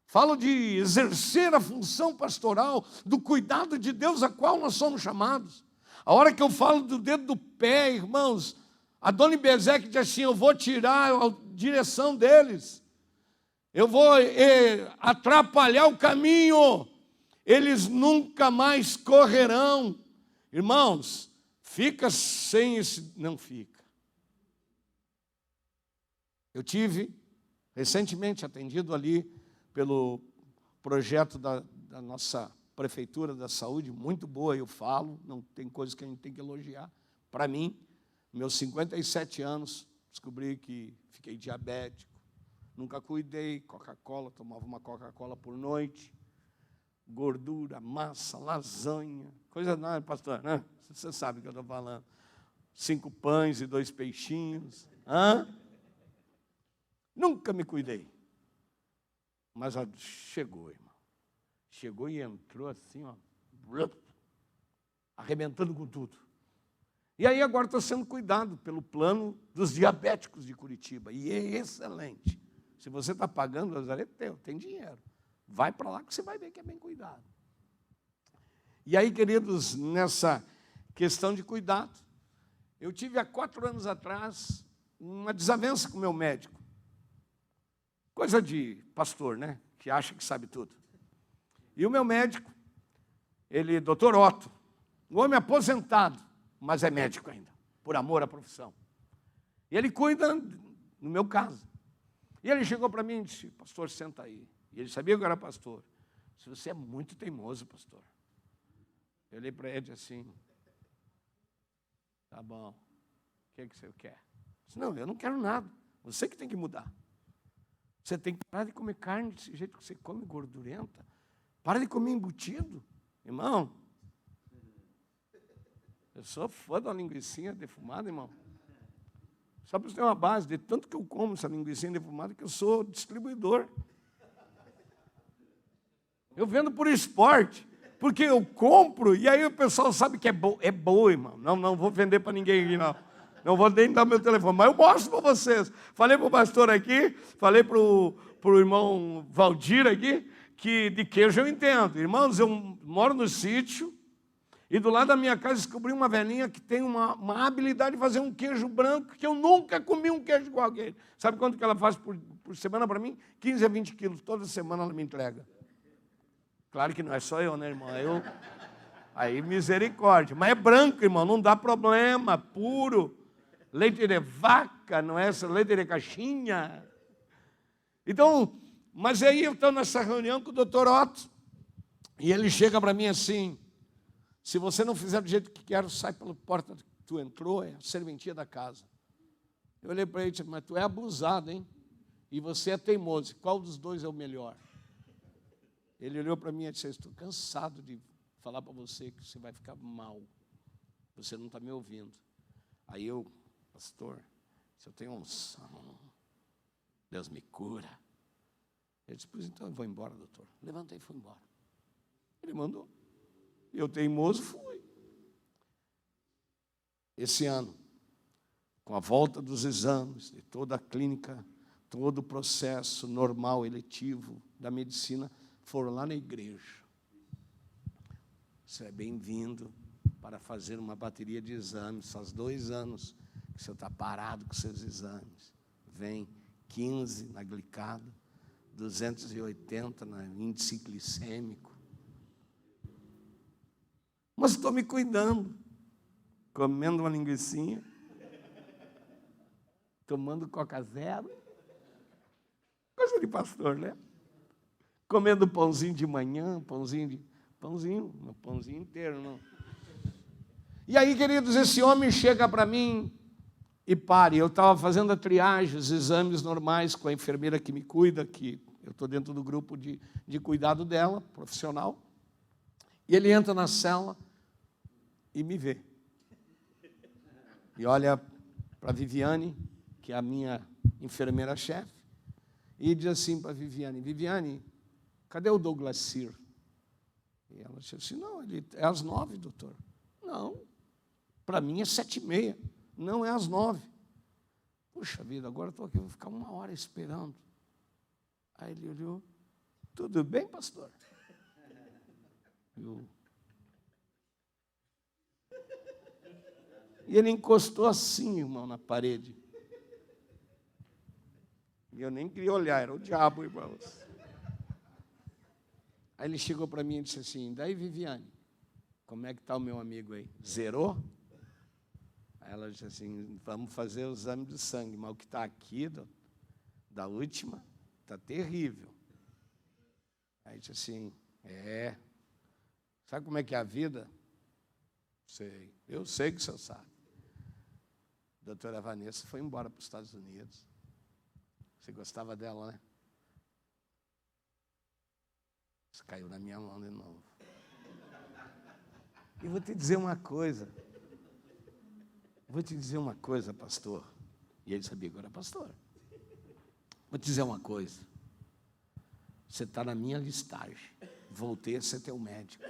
Speaker 1: Falo de exercer a função pastoral, do cuidado de Deus a qual nós somos chamados. A hora que eu falo do dedo do pé, irmãos, Adoni-Bezeque diz assim, eu vou tirar a direção deles. Eu vou atrapalhar o caminho. Eles nunca mais correrão. Irmãos, fica sem esse... Não fica. Eu tive recentemente atendido ali pelo projeto da nossa Prefeitura da Saúde, muito boa, eu falo, não tem coisa que a gente tem que elogiar. Para mim, meus 57 anos, descobri que fiquei diabético, nunca cuidei, Coca-Cola, tomava uma Coca-Cola por noite, gordura, massa, lasanha, coisa nada, pastor, né? Você sabe o que eu estou falando. 5 pães e 2 peixinhos, Nunca me cuidei. Mas chegou, irmão. Chegou e entrou assim, ó, arrebentando com tudo. E aí agora estou sendo cuidado pelo plano dos diabéticos de Curitiba. E é excelente. Se você está pagando, é teu, tem dinheiro. Vai para lá que você vai ver que é bem cuidado. E aí, queridos, nessa questão de cuidado, eu tive há 4 anos atrás uma desavença com o meu médico. Coisa de pastor, né? Que acha que sabe tudo. E o meu médico Ele, doutor Otto, um homem aposentado, mas é médico ainda, por amor à profissão. E ele cuida, no meu caso. E ele chegou para mim e disse, pastor, senta aí. E ele sabia que eu era pastor. Disse, você é muito teimoso, pastor. Eu olhei para ele assim, tá bom, o que você quer? Eu disse, não, eu não quero nada, você que tem que mudar. Você tem que parar de comer carne desse jeito que você come, gordurenta. Para de comer embutido. Irmão, eu sou fã da linguicinha defumada, irmão. Só para você ter uma base, de tanto que eu como essa linguicinha defumada, que eu sou distribuidor. Eu vendo por esporte, porque eu compro, e aí o pessoal sabe que é boa, irmão. Não vou vender para ninguém aqui, não. Não vou nem dar meu telefone, mas eu mostro para vocês. Falei para o pastor aqui, falei para o irmão Valdir aqui, que de queijo eu entendo. Irmãos, eu moro no sítio, e do lado da minha casa descobri uma velhinha que tem uma habilidade de fazer um queijo branco, que eu nunca comi um queijo igual aquele. Sabe quanto que ela faz por semana para mim? 15 a 20 quilos, toda semana ela me entrega. Claro que não é só eu, né, irmão? Aí misericórdia. Mas é branco, irmão, não dá problema, puro. Leite de vaca, não é essa leite de caixinha. Então, mas aí eu estou nessa reunião com o doutor Otto, e ele chega para mim assim, se você não fizer do jeito que quero, sai pela porta que tu entrou, é a serventia da casa. Eu olhei para ele e disse, mas tu é abusado, hein? E você é teimoso, qual dos dois é o melhor? Ele olhou para mim e disse, estou cansado de falar para você que você vai ficar mal. Você não está me ouvindo. Aí eu, pastor, se eu tenho unção, Deus me cura. Ele disse, pois então eu vou embora, doutor. Levantei e fui embora. Ele mandou. Eu, teimoso, fui. Esse ano, com a volta dos exames, de toda a clínica, todo o processo normal, eletivo da medicina, foram lá na igreja. Você é bem-vindo para fazer uma bateria de exames. Faz 2 anos que você está parado com seus exames. Vem 15 na glicada, 280 no índice glicêmico. Mas estou me cuidando, comendo uma linguicinha, tomando Coca Zero, coisa de pastor, né? Comendo pãozinho de manhã, pãozinho inteiro, não. E aí, queridos, esse homem chega para mim e pare. Eu estava fazendo a triagem, os exames normais com a enfermeira que me cuida, que eu estou dentro do grupo de cuidado dela, profissional. E ele entra na cela e me vê. E olha para a Viviane, que é a minha enfermeira-chefe, e diz assim para a Viviane, Viviane, cadê o Douglas Cyr? E ela disse assim, não, ele é às 9, doutor. Não, para mim é 7h30, não é às 9. Puxa vida, agora estou aqui, vou ficar 1 hora esperando. Aí ele olhou, tudo bem, pastor? E ele encostou assim, irmão, na parede. E eu nem queria olhar, era o diabo, irmãos. Aí ele chegou para mim e disse assim, daí, Viviane, como é que está o meu amigo aí? Zerou? Aí ela disse assim, vamos fazer o exame de sangue, mas o que está aqui, da última, está terrível. Aí disse assim, sabe como é que é a vida? Sei, eu sei que o senhor sabe. A doutora Vanessa foi embora para os Estados Unidos. Você gostava dela, né? Isso caiu na minha mão de novo. E vou te dizer uma coisa. Pastor. E ele sabia que eu era pastor. Vou te dizer uma coisa. Você está na minha listagem. Voltei a ser teu médico.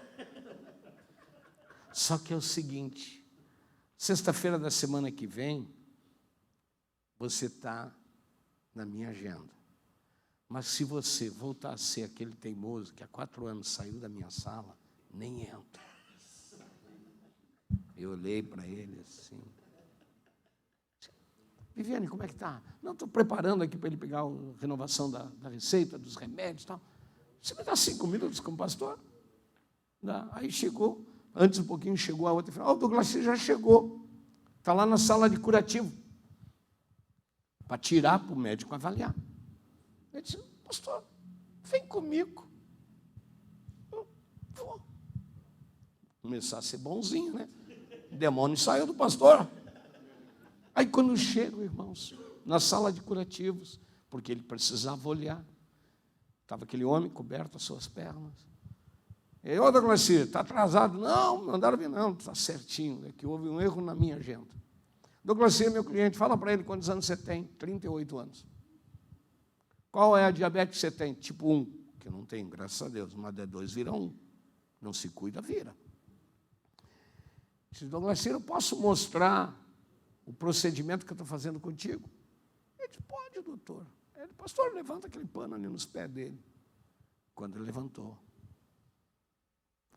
Speaker 1: Só que é o seguinte, sexta-feira da semana que vem, você está na minha agenda. Mas se você voltar a ser aquele teimoso que há 4 anos saiu da minha sala, nem entra. Eu olhei para ele assim. Viviane, como é que está? Não, estou preparando aqui para ele pegar a renovação da receita, dos remédios e tal. Você me dá 5 minutos como pastor? Aí chegou, antes um pouquinho chegou a outra e falou, o Douglas já chegou, está lá na sala de curativo, para tirar para o médico avaliar. Ele disse, pastor, vem comigo. Vou começar a ser bonzinho, né? O demônio saiu do pastor. Aí quando eu chego, irmãos, na sala de curativos, porque ele precisava olhar, estava aquele homem coberto as suas pernas. E aí, Douglas, está atrasado? Não, mandaram vir, não, está certinho, é que houve um erro na minha agenda. Douglas, meu cliente, fala para ele quantos anos você tem. 38 anos. Qual é a diabetes que você tem? Tipo 1, que eu não tenho, graças a Deus, mas D2 vira 1. Não se cuida, vira. Disse, Douglas, eu posso mostrar o procedimento que eu estou fazendo contigo? Ele disse, pode, doutor. Ele, pastor, levanta aquele pano ali nos pés dele. Quando ele levantou,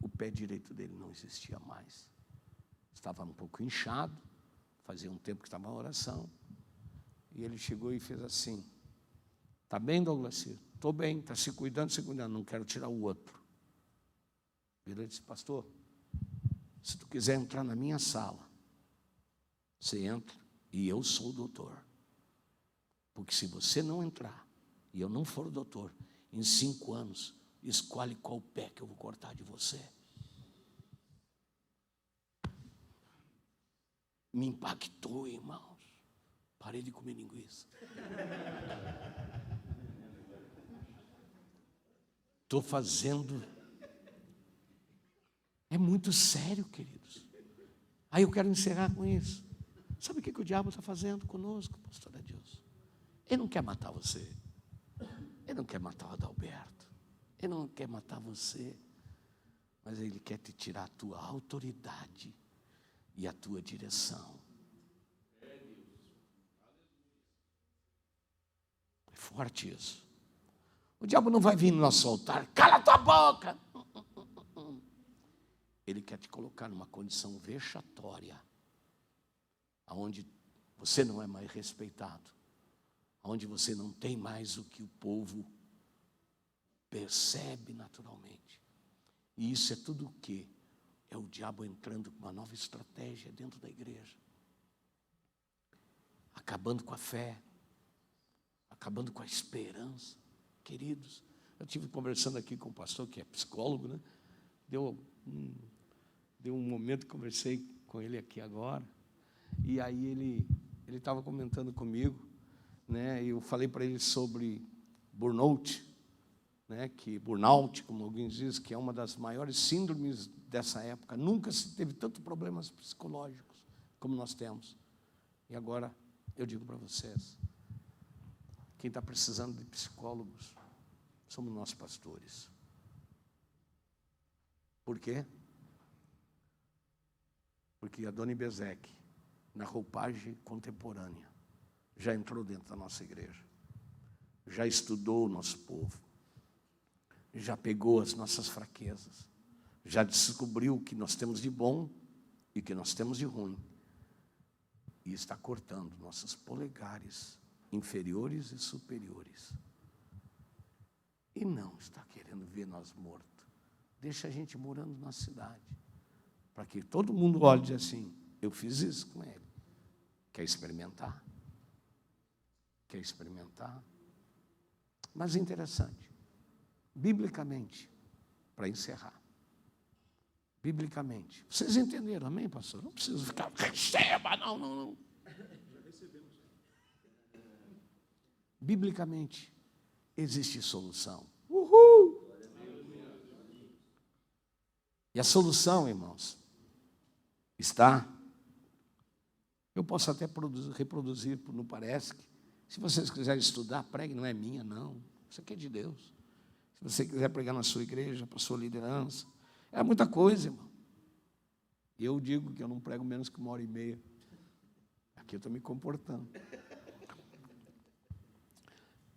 Speaker 1: o pé direito dele não existia mais. Estava um pouco inchado, fazia um tempo que estava em oração. E ele chegou e fez assim, está bem, Douglas? Estou bem, está se cuidando, não quero tirar o outro. Ele disse, pastor, se tu quiser entrar na minha sala, você entra e eu sou o doutor. Porque se você não entrar e eu não for o doutor, em 5 anos, escolhe qual pé que eu vou cortar de você. Me impactou, irmãos. Parei de comer linguiça. Estou fazendo. É muito sério, queridos. Aí eu quero encerrar com isso. Sabe o que o diabo está fazendo conosco, pastor Adilson? Ele não quer matar você. Ele não quer matar o Adalberto. Ele não quer matar você. Mas ele quer te tirar a tua autoridade e a tua direção. É forte isso. O diabo não vai vir no nosso altar. Cala a tua boca! Ele quer te colocar numa condição vexatória, onde você não é mais respeitado, onde você não tem mais o que o povo percebe naturalmente. E isso é tudo o quê? É o diabo entrando com uma nova estratégia dentro da igreja, acabando com a fé, acabando com a esperança. Queridos, eu estive conversando aqui com o pastor, que é psicólogo, né? Deu um momento que conversei com ele aqui agora, e aí ele estava comentando comigo, né? E eu falei para ele sobre burnout, né? Que burnout, como alguns dizem, que é uma das maiores síndromes dessa época. Nunca se teve tantos problemas psicológicos como nós temos. E agora eu digo para vocês, quem está precisando de psicólogos somos nós pastores. Por quê? Porque a Dona Bezek, na roupagem contemporânea, já entrou dentro da nossa igreja, já estudou o nosso povo, já pegou as nossas fraquezas, já descobriu o que nós temos de bom e o que nós temos de ruim, e está cortando nossos polegares inferiores e superiores, e não está querendo ver nós mortos. Deixa a gente morando na cidade, para que todo mundo olhe e diga assim, eu fiz isso com ele. Quer experimentar? Quer experimentar? Mas é interessante, biblicamente, para encerrar, biblicamente, vocês entenderam, amém, pastor? Não preciso ficar, receba, não. Biblicamente, existe solução. Uhul! E a solução, irmãos, está, eu posso até reproduzir, não parece que, se vocês quiserem estudar, pregue, não é minha, não. Isso aqui é de Deus. Se você quiser pregar na sua igreja, para a sua liderança, é muita coisa, irmão. E eu digo que eu não prego menos que 1h30. Aqui eu estou me comportando.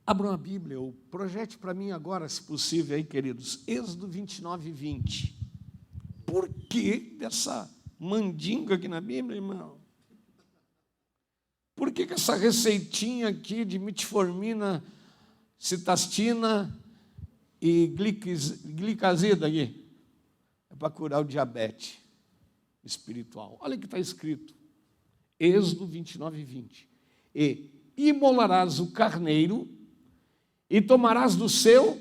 Speaker 1: Abram a Bíblia, ou projete para mim agora, se possível, aí, queridos, Êxodo 29:20. Por que dessa mandinga aqui na Bíblia, irmão? Por que essa receitinha aqui de metformina, citastina e glicazida aqui? é para curar o diabetes espiritual. Olha o que está escrito. Êxodo 29:20. E imolarás o carneiro, e tomarás do seu,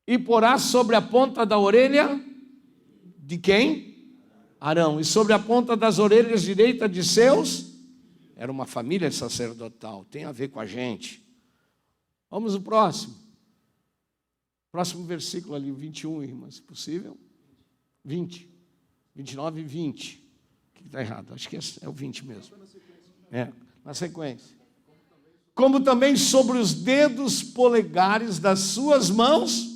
Speaker 1: e porás sobre a ponta da orelha de quem? Arão. E sobre a ponta das orelhas direita de seus. Era uma família sacerdotal, tem a ver com a gente. Vamos ao próximo. Próximo versículo ali, 21, irmã, se possível. 20. 29 e 20. O que está errado? Acho que é o 20 mesmo. É, na sequência. Como também sobre os dedos polegares das suas mãos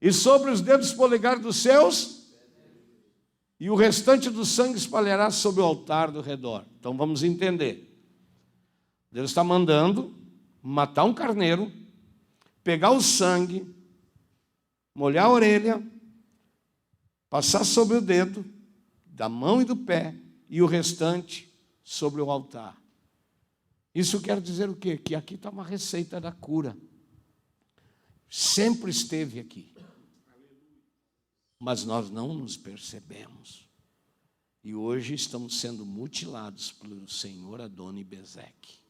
Speaker 1: e sobre os dedos polegares dos seus, e o restante do sangue espalhará sobre o altar do redor. Então vamos entender. Deus está mandando matar um carneiro, pegar o sangue, molhar a orelha, passar sobre o dedo, da mão e do pé, e o restante sobre o altar. Isso quer dizer o quê? Que aqui está uma receita da cura. Sempre esteve aqui. Mas nós não nos percebemos. E hoje estamos sendo mutilados pelo senhor Adoni-Bezeque.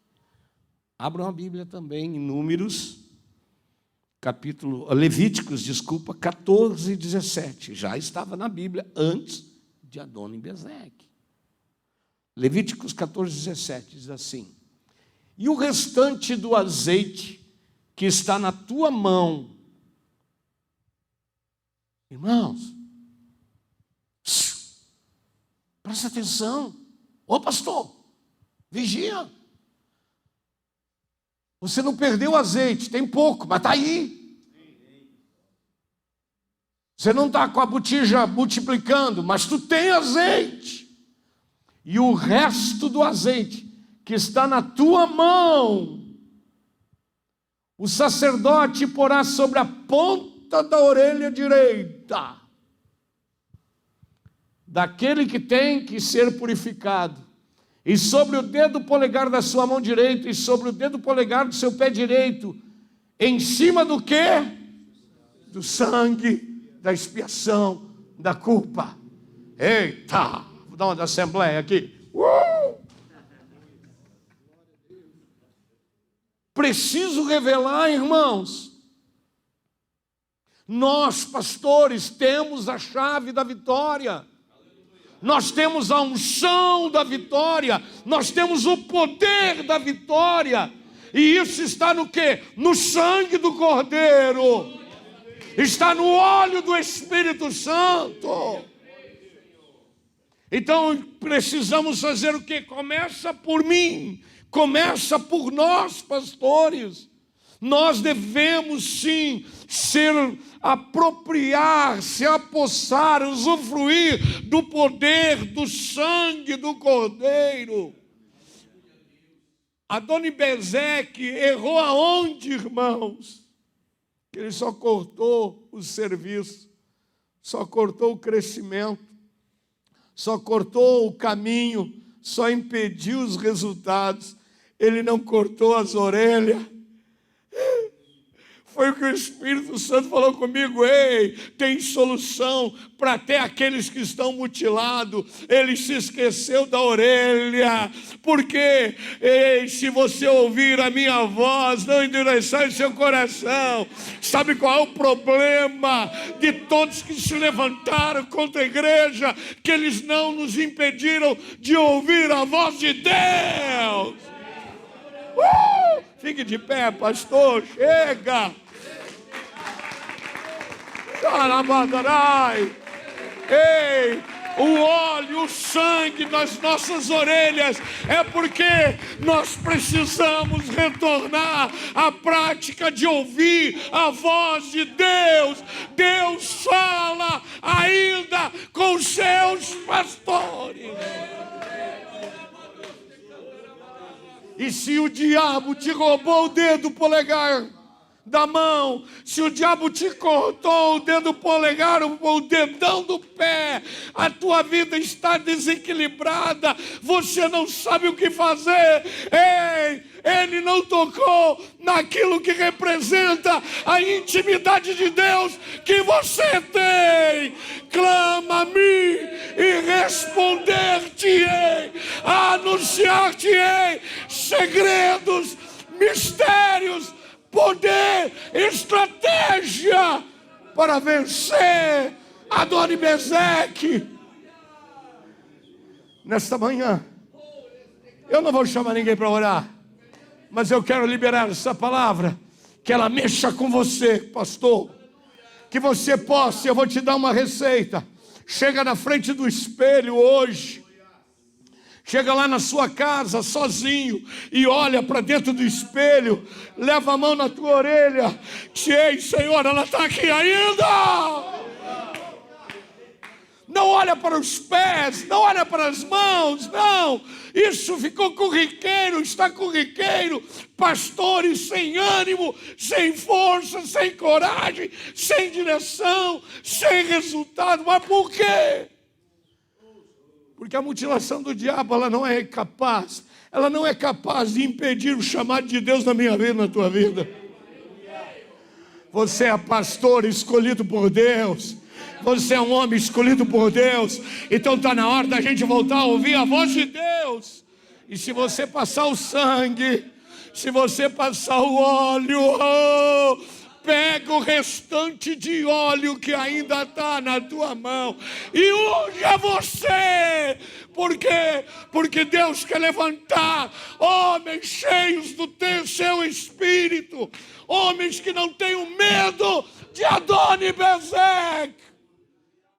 Speaker 1: Abram a Bíblia também em Números, Levíticos, 14 e 17. Já estava na Bíblia antes de Adoni-Bezeque. Levíticos 14, 17 diz assim: e o restante do azeite que está na tua mão. Irmãos, presta atenção. Ô pastor, vigia. Você não perdeu o azeite, tem pouco, mas está aí. Você não está com a botija multiplicando, mas tu tem azeite. E o resto do azeite que está na tua mão, o sacerdote porá sobre a ponta da orelha direita daquele que tem que ser purificado, e sobre o dedo polegar da sua mão direita, e sobre o dedo polegar do seu pé direito, em cima do quê? Do sangue da expiação da culpa. Eita, vou dar uma da assembleia aqui. Preciso revelar, irmãos, nós, pastores, temos a chave da vitória. Nós temos a unção da vitória. Nós temos o poder da vitória. E isso está no quê? No sangue do Cordeiro. Está no óleo do Espírito Santo. Então precisamos fazer o quê? Começa por mim. Começa por nós, pastores. Nós devemos sim apropriar, se apossar, usufruir do poder do sangue do Cordeiro. Adoni-Bezeque errou aonde, irmãos? Ele só cortou o serviço, só cortou o crescimento, só cortou o caminho, só impediu os resultados. Ele não cortou as orelhas. Foi o que o Espírito Santo falou comigo. Ei, tem solução para até aqueles que estão mutilados. Ele se esqueceu da orelha. Porque, ei, se você ouvir a minha voz, não endureçar seu coração. Sabe qual é o problema de todos que se levantaram contra a igreja? Que eles não nos impediram de ouvir a voz de Deus. Fique de pé, pastor, chega. Ei, o óleo, o sangue nas nossas orelhas é porque nós precisamos retornar à prática de ouvir a voz de Deus. Deus fala ainda com os seus pastores. E se o diabo te roubou o dedo polegar, da mão, se o diabo te cortou o dedo polegar, o dedão do pé, a tua vida está desequilibrada, você não sabe o que fazer. Ei, ele não tocou naquilo que representa a intimidade de Deus que você tem. Clama-me e responder-te-ei, anunciar-te-ei segredos, mistérios, poder, estratégia para vencer Adoni-Bezeque. Nesta manhã, eu não vou chamar ninguém para orar, mas eu quero liberar essa palavra, que ela mexa com você, pastor, que você possa. Eu vou te dar uma receita. Chega na frente do espelho hoje, chega lá na sua casa sozinho e olha para dentro do espelho, leva a mão na tua orelha, ei, Senhor, ela está aqui ainda. Não olha para os pés, não olha para as mãos, não. Isso ficou corriqueiro, está corriqueiro. Pastores sem ânimo, sem força, sem coragem, sem direção, sem resultado. Mas por quê? Porque a mutilação do diabo, ela não é capaz de impedir o chamado de Deus na minha vida, na tua vida. Você é pastor escolhido por Deus. Você é um homem escolhido por Deus. Então está na hora da gente voltar a ouvir a voz de Deus. E se você passar o sangue, se você passar o óleo, pega o restante de óleo que ainda está na tua mão e unja você. Por quê? Porque Deus quer levantar homens cheios do seu espírito, homens que não tenham medo de Adoni-Bezeque.